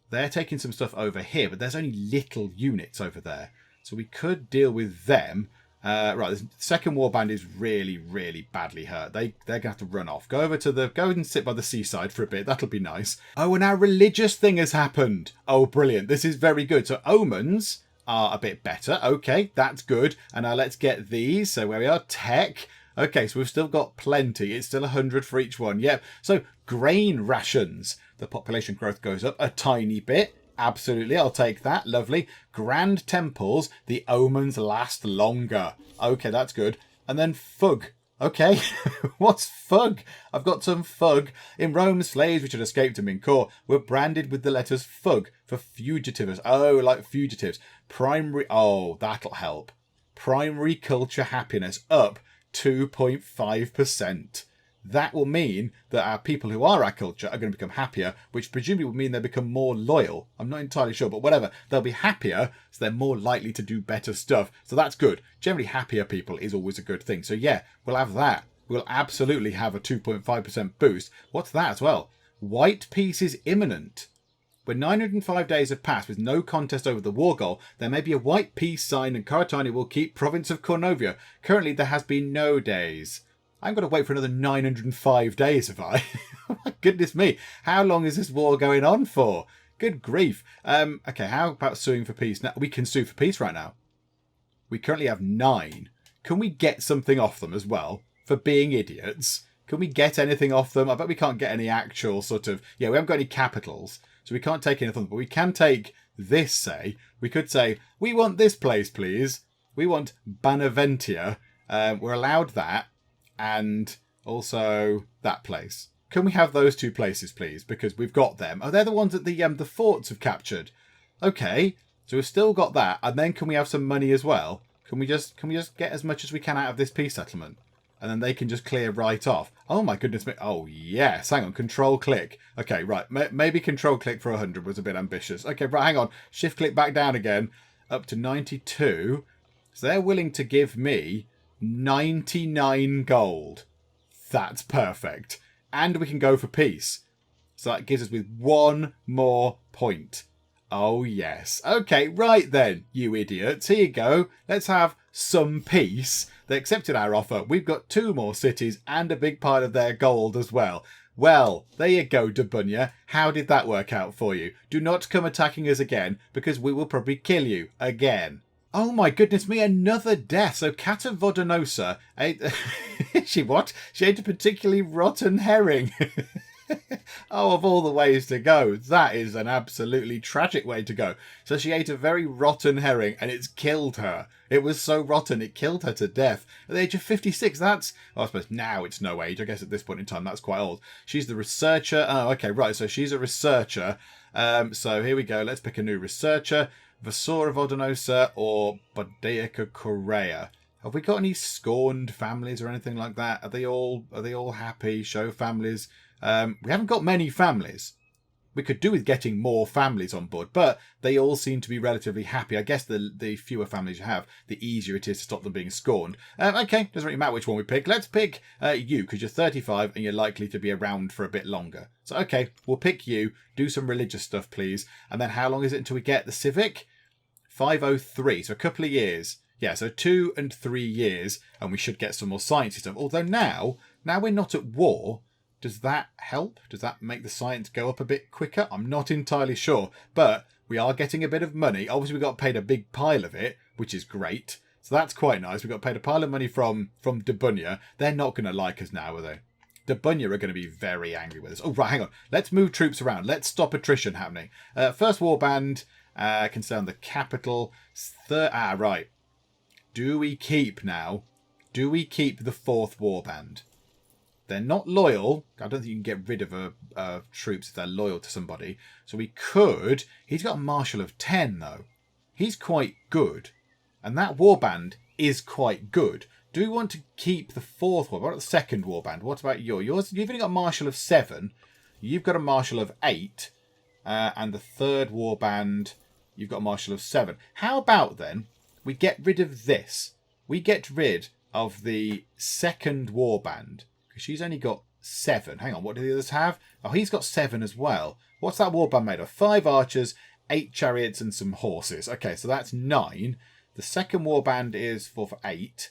They're taking some stuff over here, but there's only little units over there. So we could deal with them. Right, the second warband is really, really badly hurt. They're going to have to run off. Go and sit by the seaside for a bit. That'll be nice. Oh, and our religious thing has happened. Oh, brilliant. This is very good. So omens are a bit better. Okay, that's good. And now let's get these. So where we are, tech. Okay, so we've still got plenty. It's still 100 for each one. Yep. So grain rations. The population growth goes up a tiny bit. Absolutely, I'll take that. Lovely. Grand temples, the omens last longer. Okay, that's good. And then fug. Okay, what's fug? I've got some fug. In Rome, slaves which had escaped to Mincourt were branded with the letters fug for fugitivers. Oh, like fugitives. Primary... Oh, that'll help. Primary culture happiness up 2.5%. That will mean that our people who are our culture are going to become happier, which presumably will mean they become more loyal. I'm not entirely sure, but whatever. They'll be happier, so they're more likely to do better stuff. So that's good. Generally, happier people is always a good thing. So yeah, we'll have that. We'll absolutely have a 2.5% boost. What's that as well? White peace is imminent. When 905 days have passed with no contest over the war goal, there may be a white peace sign and Karatani will keep province of Cornovia. Currently, there has been no days. I'm going to wait for another 905 days, have I? Oh my goodness me. How long is this war going on for? Good grief. Okay, how about suing for peace? Now, we can sue for peace right now. We currently have 9. Can we get something off them as well for being idiots? Can we get anything off them? I bet we can't get any actual sort of... Yeah, we haven't got any capitals, so we can't take anything, but we can take this, say. We could say, we want this place, please. We want Beneventia. We're allowed that. And also that place. Can we have those two places, please? Because we've got them. Oh, they're the ones that the forts have captured. Okay, so we've still got that. And then can we have some money as well? Can we just get as much as we can out of this peace settlement? And then they can just clear right off. Oh my goodness me. Oh yes, hang on, control click. Okay, right, maybe control click for 100 was a bit ambitious. Okay, right, hang on, shift click back down again, up to 92. So they're willing to give me 99 gold. That's perfect. And we can go for peace. So that gives us with 1 more point. Oh yes. Okay, right then, you idiots. Here you go. Let's have some peace. They accepted our offer. We've got 2 more cities and a big pile of their gold as well. Well, there you go, Dabunya. How did that work out for you? Do not come attacking us again, because we will probably kill you again. Oh my goodness me, another death. So Cata Vodanosa ate... She what? She ate a particularly rotten herring. Oh, of all the ways to go, that is an absolutely tragic way to go. So she ate a very rotten herring and it's killed her. It was so rotten, it killed her to death. At the age of 56, that's... Well, I suppose now it's no age. I guess at this point in time, that's quite old. She's the researcher. Oh, okay, right. So she's a researcher. So here we go. Let's pick a new researcher. Vasora Vodanosa or Bodaica Correa. Have we got any scorned families or anything like that? Are they all happy? Show families. We haven't got many families. We could do with getting more families on board, but they all seem to be relatively happy. I guess the fewer families you have, the easier it is to stop them being scorned. Okay, doesn't really matter which one we pick. Let's pick you, because you're 35 and you're likely to be around for a bit longer. So, okay, we'll pick you. Do some religious stuff, please. And then how long is it until we get the civic? 503, so a couple of years. Yeah, so 2 and 3 years, and we should get some more sciencey stuff. Although now we're not at war. Does that help? Does that make the science go up a bit quicker? I'm not entirely sure, but we are getting a bit of money. Obviously, we got paid a big pile of it, which is great. So that's quite nice. We got paid a pile of money from Dabunya. They're not going to like us now, are they? Dabunya are going to be very angry with us. Oh, right, hang on. Let's move troops around. Let's stop attrition happening. First warband can stay on the capital. Right. Do we keep now? Do we keep the 4th warband? They're not loyal. I don't think you can get rid of troops if they're loyal to somebody. So we could... He's got a marshal of 10, though. He's quite good. And that warband is quite good. Do we want to keep the 4th warband? What about the 2nd warband? What about yours? You've only got a marshal of 7. You've got a marshal of 8. And the 3rd warband, you've got a marshal of 7. How about, then, we get rid of this? We get rid of the 2nd warband. Because she's only got 7. Hang on, what do the others have? Oh, he's got 7 as well. What's that warband made of? 5 archers, 8 chariots, and some horses. Okay, so that's 9. The 2nd warband is for 8.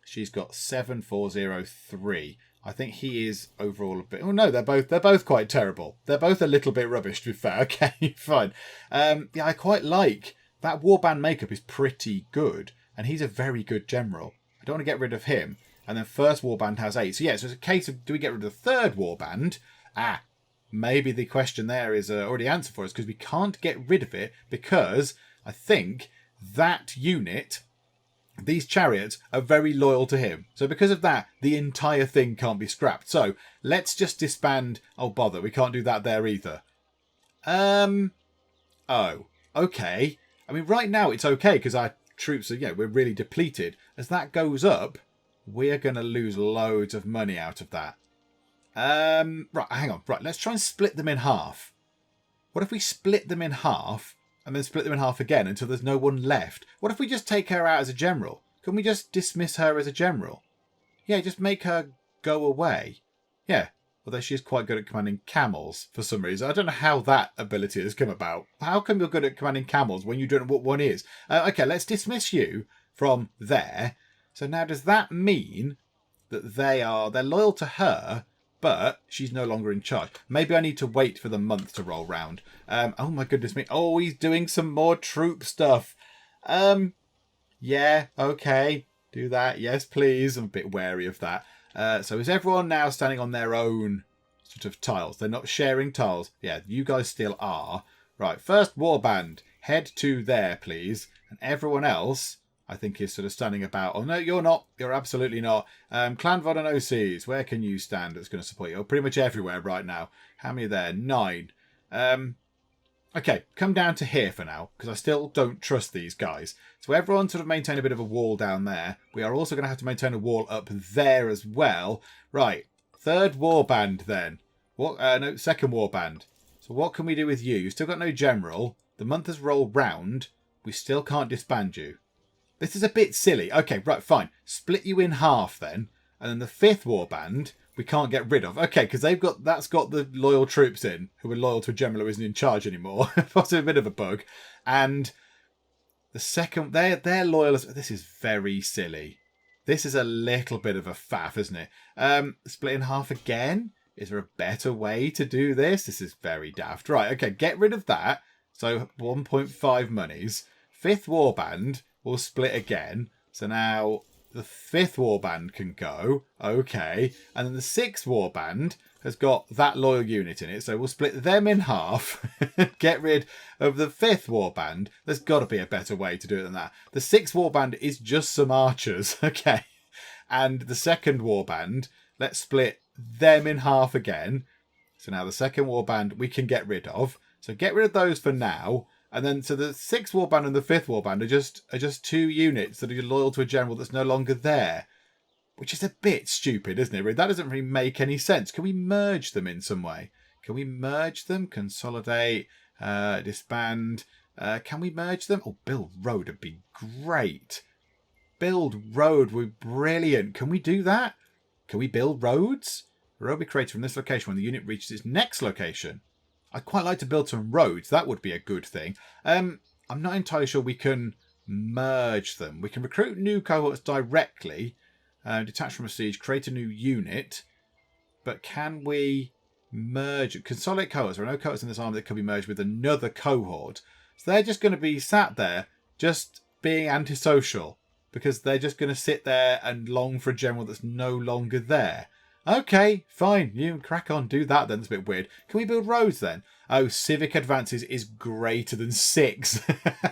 She's got 7, 4, 0, 3. I think he is overall a bit... Oh, no, they're both quite terrible. They're both a little bit rubbish, to be fair. Okay, fine. Yeah, I quite like... That warband makeup is pretty good. And he's a very good general. I don't want to get rid of him. And then 1st warband has 8. So yeah, so it's a case of, do we get rid of the 3rd warband? Maybe the question there is already answered for us, because we can't get rid of it because I think that unit, these chariots, are very loyal to him. So because of that, the entire thing can't be scrapped. So let's just disband... Oh, bother, we can't do that there either. Oh, okay. I mean, right now it's okay because our troops are, we're really depleted. As that goes up... We're going to lose loads of money out of that. Right, hang on. Right, let's try and split them in half. What if we split them in half and then split them in half again until there's no one left? What if we just take her out as a general? Can we just dismiss her as a general? Yeah, just make her go away. Yeah, although she is quite good at commanding camels for some reason. I don't know how that ability has come about. How come you're good at commanding camels when you don't know what one is? Okay, let's dismiss you from there. So now does that mean that they're loyal to her, but she's no longer in charge? Maybe I need to wait for the month to roll round. Oh my goodness me. Oh, he's doing some more troop stuff. Yeah, okay. Do that. Yes, please. I'm a bit wary of that. So is everyone now standing on their own sort of tiles? They're not sharing tiles. Yeah, you guys still are. Right, 1st warband. Head to there, please. And everyone else... I think is sort of standing about. Oh, no, you're not. You're absolutely not. Clan Vodanosis, where can you stand that's going to support you? Oh, pretty much everywhere right now. How many are there? 9. Okay, come down to here for now, because I still don't trust these guys. So everyone sort of maintain a bit of a wall down there. We are also going to have to maintain a wall up there as well. Right, third warband then. What? No, second warband. So what can we do with you? You've still got no general. The month has rolled round. We still can't disband you. This is a bit silly. Okay, right, fine. Split you in half then. And then the fifth warband we can't get rid of. Okay, because that's got the loyal troops in who are loyal to a general who isn't in charge anymore. Possibly a bit of a bug. And the second, they're loyal. This is very silly. This is a little bit of a faff, isn't it? Split in half again. Is there a better way to do this? This is very daft. Right, okay, get rid of that. So 1.5 monies. Fifth warband will split again. So now the fifth warband can go. Okay. And then the sixth warband has got that loyal unit in it. So we'll split them in half. Get rid of the fifth warband. There's got to be a better way to do it than that. The sixth warband is just some archers. Okay. And the second warband, let's split them in half again. So now the second warband we can get rid of. So get rid of those for now. And then, so the sixth warband and the fifth warband are just two units that are loyal to a general that's no longer there. Which is a bit stupid, isn't it? That doesn't really make any sense. Can we merge them in some way? Can we merge them? Consolidate, disband. Can we merge them? Oh, build road would be great. Build road would be brilliant. Can we do that? Can we build roads? A road will be created from this location when the unit reaches its next location. I'd quite like to build some roads. That would be a good thing. I'm not entirely sure we can merge them. We can recruit new cohorts directly, detach from a siege, create a new unit. But can we merge, consolidate cohorts? There are no cohorts in this army that can be merged with another cohort. So they're just going to be sat there, just being antisocial, because they're just going to sit there and long for a general that's no longer there. Okay, fine. You can crack on. Do that then. It's a bit weird. Can we build roads then? Oh, civic advances is greater than 6.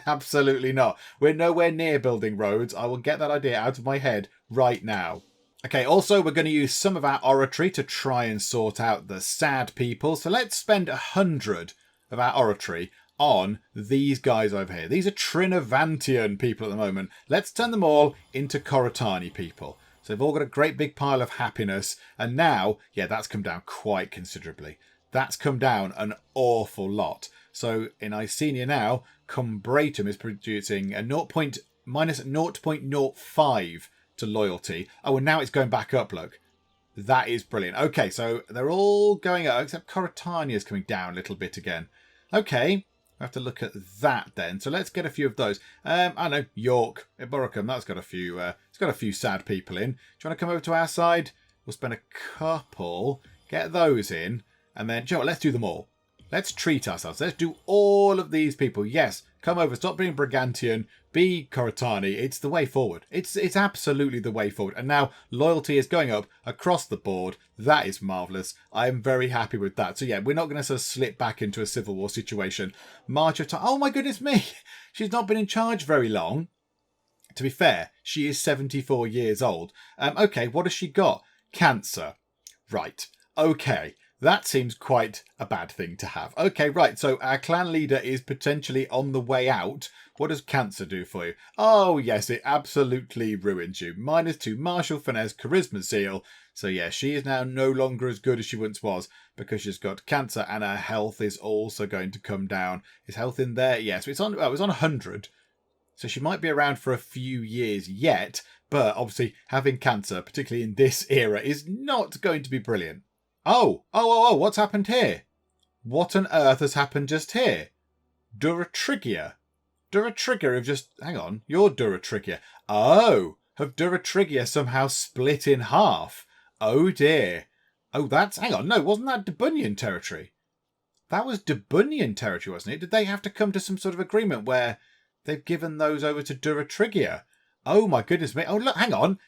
Absolutely not. We're nowhere near building roads. I will get that idea out of my head right now. Okay, also we're going to use some of our oratory to try and sort out the sad people. So let's spend 100 of our oratory on these guys over here. These are Trinovantian people at the moment. Let's turn them all into Corotani people. So they've all got a great big pile of happiness. And now, yeah, that's come down quite considerably. That's come down an awful lot. So in Icenia now, Combratum is producing a minus 0.05 to loyalty. Oh, and now it's going back up, look. That is brilliant. Okay, so they're all going up, except Corotania is coming down a little bit again. Okay, I have to look at that then. So let's get a few of those. I don't know, York, Eboracum, that's got a few. It's got a few sad people in. Do you want to come over to our side? We'll spend a couple, get those in, and then, Joe, let's do them all. Let's treat ourselves. Let's do all of these people. Yes, come over. Stop being Brigantian. Be Corotani. It's the way forward. It's absolutely the way forward. And now loyalty is going up across the board. That is marvellous. I am very happy with that. So yeah, we're not going to sort of slip back into a civil war situation. March of time. Oh my goodness me. She's not been in charge very long. To be fair, she is 74 years old. Okay, what has she got? Cancer. Right. Okay. That seems quite a bad thing to have. Okay, right. So our clan leader is potentially on the way out. What does cancer do for you? Oh, yes, it absolutely ruins you. -2 martial finesse, charisma, zeal. So, yeah, she is now no longer as good as she once was because she's got cancer and her health is also going to come down. Is health in there? Yes, it's on 100. So she might be around for a few years yet. But obviously having cancer, particularly in this era, is not going to be brilliant. Oh, what's happened here? What on earth has happened just here? Duratrigia. Duratrigia have just... Hang on, you're Duratrigia. Oh, have Duratrigia somehow split in half? Oh dear. Oh, that's... Hang on, no, wasn't that Debunnian territory? That was Debunnian territory, wasn't it? Did they have to come to some sort of agreement where they've given those over to Duratrigia? Oh my goodness me. Oh look, hang on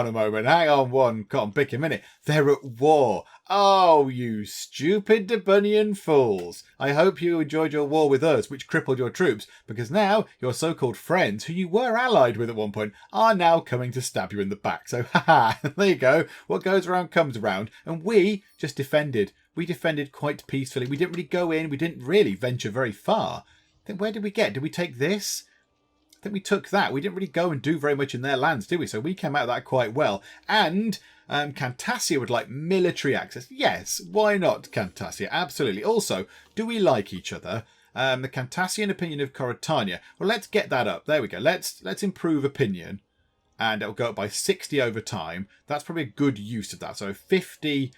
a moment. Hang on one cotton pick a minute. They're at war. Oh, you stupid Debunnian fools. I hope you enjoyed your war with us, which crippled your troops, because now your so-called friends, who you were allied with at one point, are now coming to stab you in the back. So, haha, there you go. What goes around comes around. And we just defended We defended quite peacefully. We didn't really go in. We didn't really venture very far. Then where did we get? Did we take this? I think we took that. We didn't really go and do very much in their lands, did we? So we came out of that quite well. And Cantassia would like military access. Yes, why not, Cantassia? Absolutely. Also, do we like each other? The Cantassian opinion of Coritania. Well, let's get that up. There we go. Let's improve opinion. And it'll go up by 60 over time. That's probably a good use of that. So 50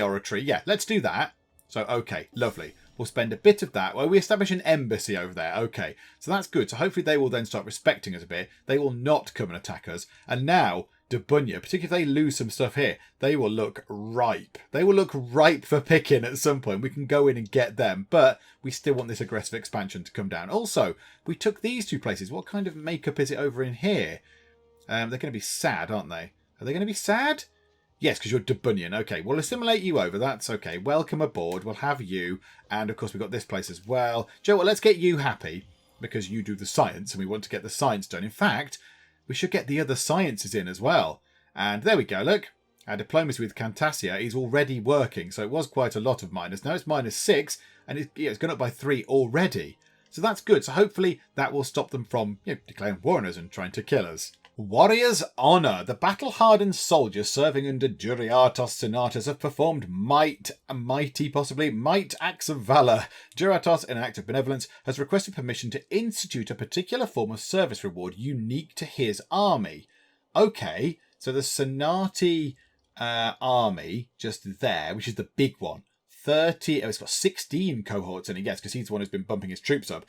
oratory. Yeah, let's do that. So, okay, lovely. We'll spend a bit of that. Well, we establish an embassy over there. Okay, so that's good. So hopefully they will then start respecting us a bit. They will not come and attack us. And now, Debunya, particularly if they lose some stuff here, they will look ripe. They will look ripe for picking at some point. We can go in and get them, but we still want this aggressive expansion to come down. Also, we took these two places. What kind of makeup is it over in here? They're going to be sad, aren't they? Are they going to be sad? Yes, because you're Debunyan. Okay, we'll assimilate you over. That's okay. Welcome aboard. We'll have you. And, of course, we've got this place as well. Joe, well, let's get you happy because you do the science and we want to get the science done. In fact, we should get the other sciences in as well. And there we go. Look, our diplomacy with Cantassia is already working. So it was quite a lot of minus. Now it's -6 and it's gone up by 3 already. So that's good. So hopefully that will stop them from declaring war on us and trying to kill us. Warrior's Honour. The battle-hardened soldiers serving under Duriatos Senatus have performed might acts of valour. Duriatos, in an act of benevolence, has requested permission to institute a particular form of service reward unique to his army. Okay, so the Senati army, just there, which is the big one. 30, it's got 16 cohorts in it, yes, because he's the one who's been bumping his troops up.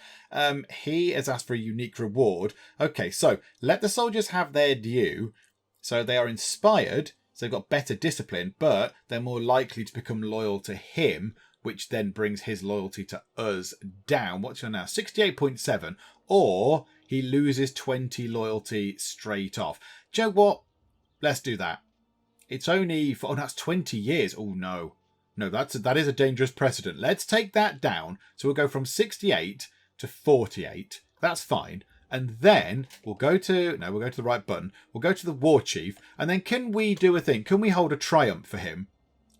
He has asked for a unique reward. Okay, so let the soldiers have their due. So they are inspired, so they've got better discipline, but they're more likely to become loyal to him, which then brings his loyalty to us down. What's your now? 68.7, or he loses 20 loyalty straight off. Do you know what? Let's do that. It's only for, that's 20 years. Oh, no. No, that is a dangerous precedent. Let's take that down. So we'll go from 68 to 48. That's fine. And then we'll go to the right button. We'll go to the war chief. And then can we do a thing? Can we hold a triumph for him?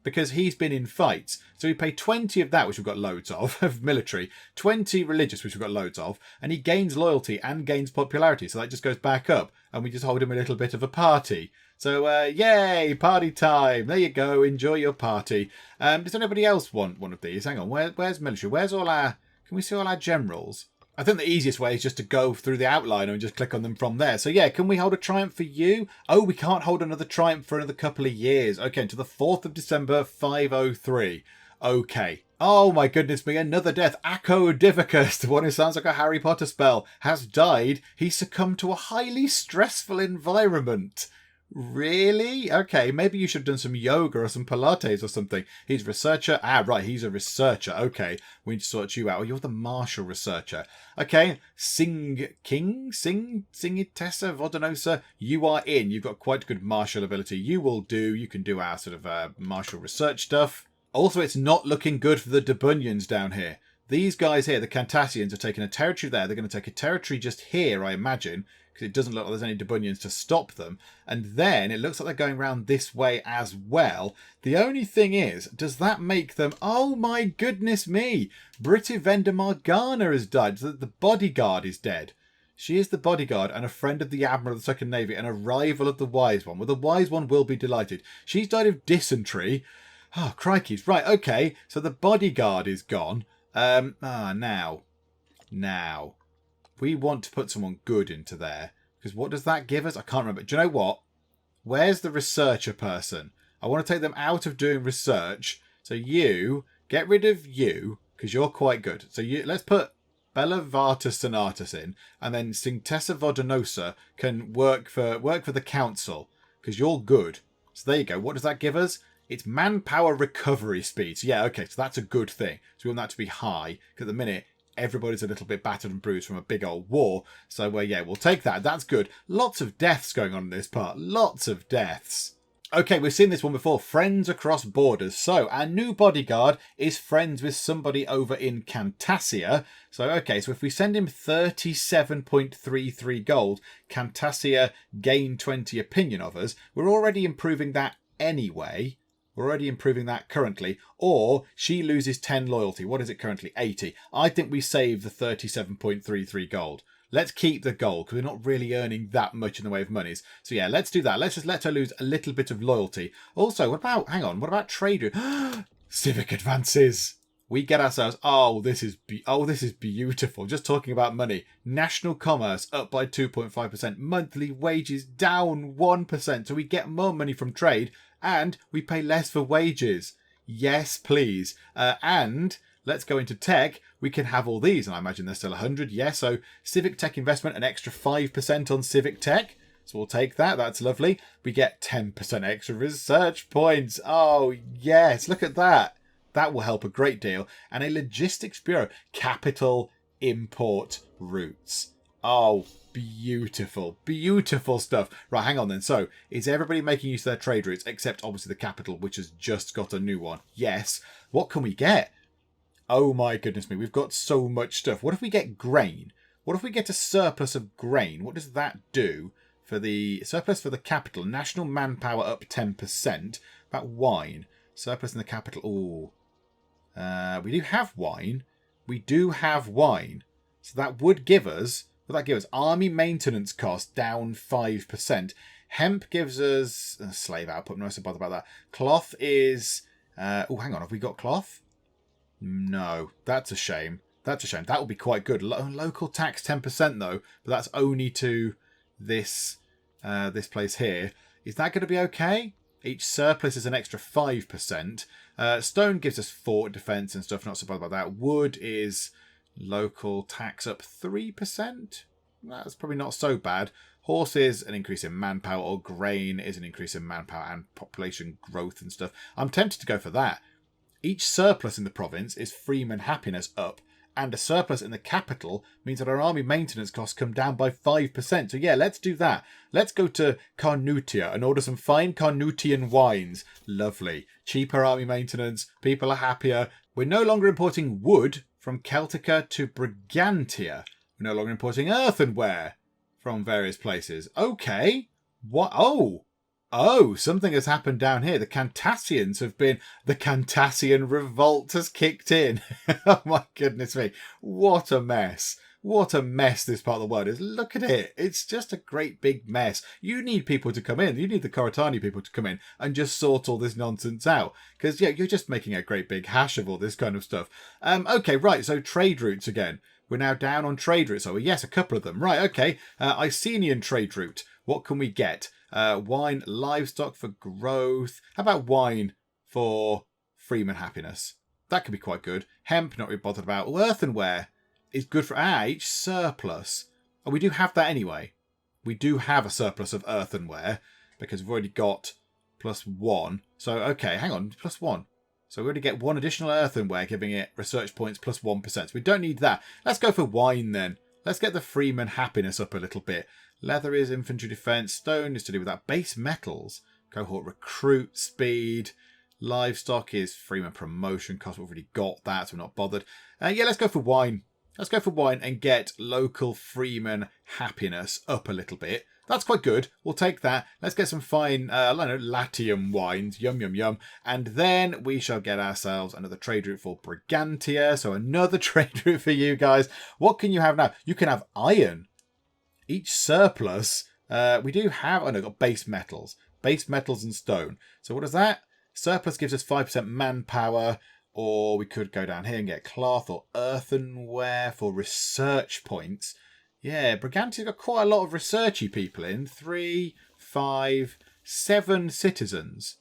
Because he's been in fights. So we pay 20 of that, which we've got loads of military. 20 religious, which we've got loads of. And he gains loyalty and gains popularity. So that just goes back up. And we just hold him a little bit of a party. So, yay, party time. There you go. Enjoy your party. Does anybody else want one of these? Hang on. Where's military? Where's all our... Can we see all our generals? I think the easiest way is just to go through the outline and just click on them from there. So, yeah, can we hold a triumph for you? Oh, we can't hold another triumph for another couple of years. Okay, until the 4th of December, 503. Okay. Oh, my goodness me. Another death. Acodivicus, the one who sounds like a Harry Potter spell, has died. He succumbed to a highly stressful environment. Really? Okay, maybe you should have done some yoga or some Pilates or something. He's a researcher. Ah, right, he's a researcher. Okay, we need to sort you out. Oh, you're the martial researcher. Okay, Singitessa Vodanosa, you are in. You've got quite good martial ability. You can do our sort of martial research stuff. Also, it's not looking good for the Debunyans down here. These guys here, the Cantassians, are taking a territory there. They're going to take a territory just here, I imagine, because it doesn't look like there's any Debunyans to stop them. And then it looks like they're going around this way as well. The only thing is, does that make them... Oh my goodness me! Britivenda Morgana has died. The bodyguard is dead. She is the bodyguard and a friend of the Admiral of the Second Navy and a rival of the Wise One. Well, the Wise One will be delighted. She's died of dysentery. Oh, crikeys. Right, okay. So the bodyguard is gone. Now. We want to put someone good into there. Because what does that give us? I can't remember. Do you know what? Where's the researcher person? I want to take them out of doing research. So you, get rid of you, because you're quite good. So let's put Bella Vata Senatus in. And then Singtessa Vodanosa can work for the council. Because you're good. So there you go. What does that give us? It's manpower recovery speed. So yeah, okay. So that's a good thing. So we want that to be high. Because at the minute... everybody's a little bit battered and bruised from a big old war. So, yeah, we'll take that. That's good. Lots of deaths going on in this part. Lots of deaths. Okay, we've seen this one before. Friends across borders. So, our new bodyguard is friends with somebody over in Cantassia. So, okay, so if we send him 37.33 gold, Cantassia gain 20 opinion of us. We're already improving that anyway. We're already improving that currently. Or she loses 10 loyalty. What is it currently? 80. I think we save the 37.33 gold. Let's keep the gold because we're not really earning that much in the way of monies. So yeah, let's do that. Let's just let her lose a little bit of loyalty. Also, what about trade? Civic advances. We get ourselves, this is beautiful. Just talking about money. National commerce up by 2.5%. Monthly wages down 1%. So we get more money from trade and we pay less for wages. Yes, please. And let's go into tech. We can have all these. And I imagine there's still 100. Yeah, so civic tech investment, an extra 5% on civic tech. So we'll take that. That's lovely. We get 10% extra research points. Oh, yes. Look at that. That will help a great deal. And a logistics bureau. Capital import routes. Oh, beautiful. Beautiful stuff. Right, hang on then. So, is everybody making use of their trade routes? Except, obviously, the capital, which has just got a new one. Yes. What can we get? Oh, my goodness me. We've got so much stuff. What if we get grain? What if we get a surplus of grain? What does that do for the surplus for the capital? National manpower up 10%. About wine. Surplus in the capital. Ooh. We do have wine. We do have wine. So that would give us, army maintenance cost down 5%. Hemp gives us slave output. No, so bother about that. Cloth is, hang on. Have we got cloth? No, that's a shame. That's a shame. That would be quite good. Local tax 10% though, but that's only to this place here. Is that going to be okay? Each surplus is an extra 5%. Stone gives us 4 defense and stuff. Not so bad about that. Wood is local tax up 3%. That's probably not so bad. Horses, an increase in manpower, or grain is an increase in manpower and population growth and stuff. I'm tempted to go for that. Each surplus in the province is freeman happiness up, and a surplus in the capital means that our army maintenance costs come down by 5%. So yeah, let's do that. Let's go to Carnutia and order some fine Carnutian wines. Lovely. Cheaper army maintenance. People are happier. We're no longer importing wood from Celtica to Brigantia. We're no longer importing earthenware from various places. Okay. What? Oh, something has happened down here. The Cantassians the Cantassian revolt has kicked in. Oh my goodness me. What a mess. What a mess this part of the world is. Look at it. It's just a great big mess. You need people to come in. You need the Koratani people to come in and just sort all this nonsense out. Because, yeah, you're just making a great big hash of all this kind of stuff. Okay, right. So trade routes again. We're now down on trade routes. Oh, yes, a couple of them. Right, okay. Icenian trade route. What can we get? Wine, livestock for growth. How about wine for freeman happiness? That could be quite good. Hemp, not really bothered about. Earthenware is good for each surplus. Oh, we do have that anyway. We do have a surplus of earthenware because we've already got +1. So, okay, hang on, +1. So we already get 1 additional earthenware, giving it research points +1%. So we don't need that. Let's go for wine then. Let's get the freeman happiness up a little bit. Leather is infantry defense. Stone is to do with that. Base metals. Cohort recruit speed. Livestock is freeman promotion cost. We've already got that, so we're not bothered. Yeah, let's go for wine. Let's go for wine and get local freeman happiness up a little bit. That's quite good. We'll take that. Let's get some fine, Latium wines. Yum, yum, yum. And then we shall get ourselves another trade route for Brigantia. So another trade route for you guys. What can you have now? You can have iron. Each surplus, we do have, got base metals. Base metals and stone. So what is that? Surplus gives us 5% manpower. Or we could go down here and get cloth or earthenware for research points. Yeah, Brigantia's got quite a lot of researchy people in. 3, 5, 7 citizens.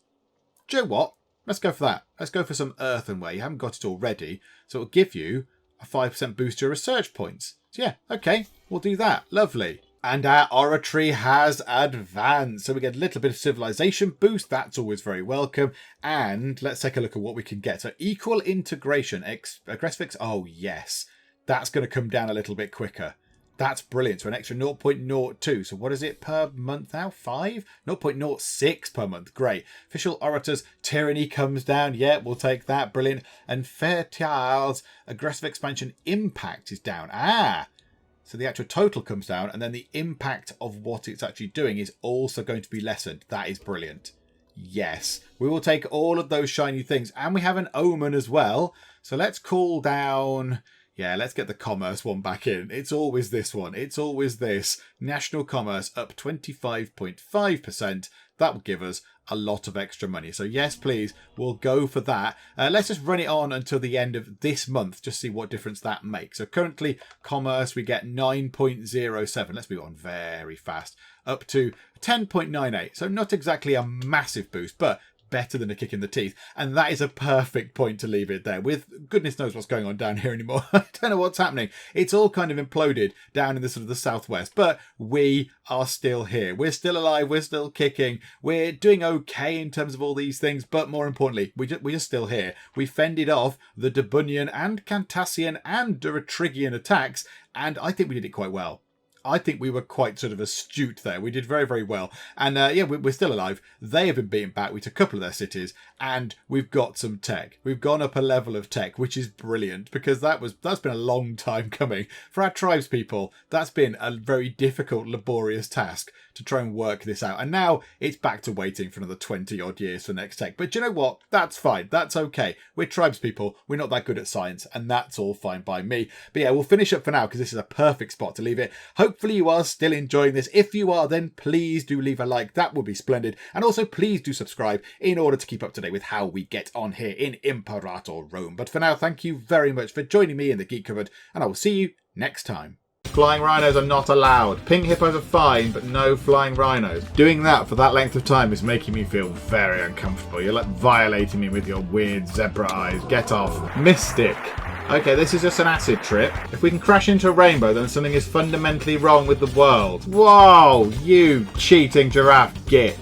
Do you know what? Let's go for that. Let's go for some earthenware. You haven't got it already. So it'll give you a 5% boost to your research points. So yeah, okay, we'll do that. Lovely. And our oratory has advanced. So we get a little bit of civilization boost. That's always very welcome. And let's take a look at what we can get. So equal integration. Aggressive. Oh, yes. That's going to come down a little bit quicker. That's brilliant. So an extra 0.02. So what is it per month now? 5? 0.06 per month. Great. Official orators. Tyranny comes down. Yeah, we'll take that. Brilliant. And fertiles. Aggressive expansion impact is down. So the actual total comes down, and then the impact of what it's actually doing is also going to be lessened. That is brilliant. Yes. We will take all of those shiny things. And we have an omen as well. So let's call down... Yeah, let's get the commerce one back in. It's always this one. It's always this. National commerce up 25.5%. That will give us a lot of extra money. So yes, please, we'll go for that. Let's just run it on until the end of this month. Just see what difference that makes. So currently, commerce, we get 9.07. Let's move on very fast. Up to 10.98. So not exactly a massive boost, but better than a kick in the teeth. And that is a perfect point to leave it there. With goodness knows what's going on down here anymore. I don't know what's happening. It's all kind of imploded down in the sort of the southwest, but we are still here. We're still alive. We're still kicking. We're doing okay in terms of all these things, but more importantly, we're just still here. We fended off the Debunian and Cantassian and Duratrigian attacks, and I think we did it quite well. I think we were quite sort of astute there. We did very, very well. And yeah, we're still alive. They have been beaten back. We took a couple of their cities and we've got some tech. We've gone up a level of tech, which is brilliant because that's been a long time coming. For our tribespeople, that's been a very difficult, laborious task to try and work this out. And now it's back to waiting for another 20 odd years for next tech. But do you know what? That's fine. That's okay. We're tribespeople. We're not that good at science and that's all fine by me. But yeah, we'll finish up for now because this is a perfect spot to leave it. Hopefully you are still enjoying this. If you are, then please do leave a like. That would be splendid. And also please do subscribe in order to keep up to date with how we get on here in Imperator Rome. But for now, thank you very much for joining me in the Geek Cupboard and I will see you next time. Flying rhinos are not allowed. Pink hippos are fine, but no flying rhinos. Doing that for that length of time is making me feel very uncomfortable. You're like violating me with your weird zebra eyes. Get off. Mystic. Okay, this is just an acid trip. If we can crash into a rainbow, then something is fundamentally wrong with the world. Whoa, you cheating giraffe git.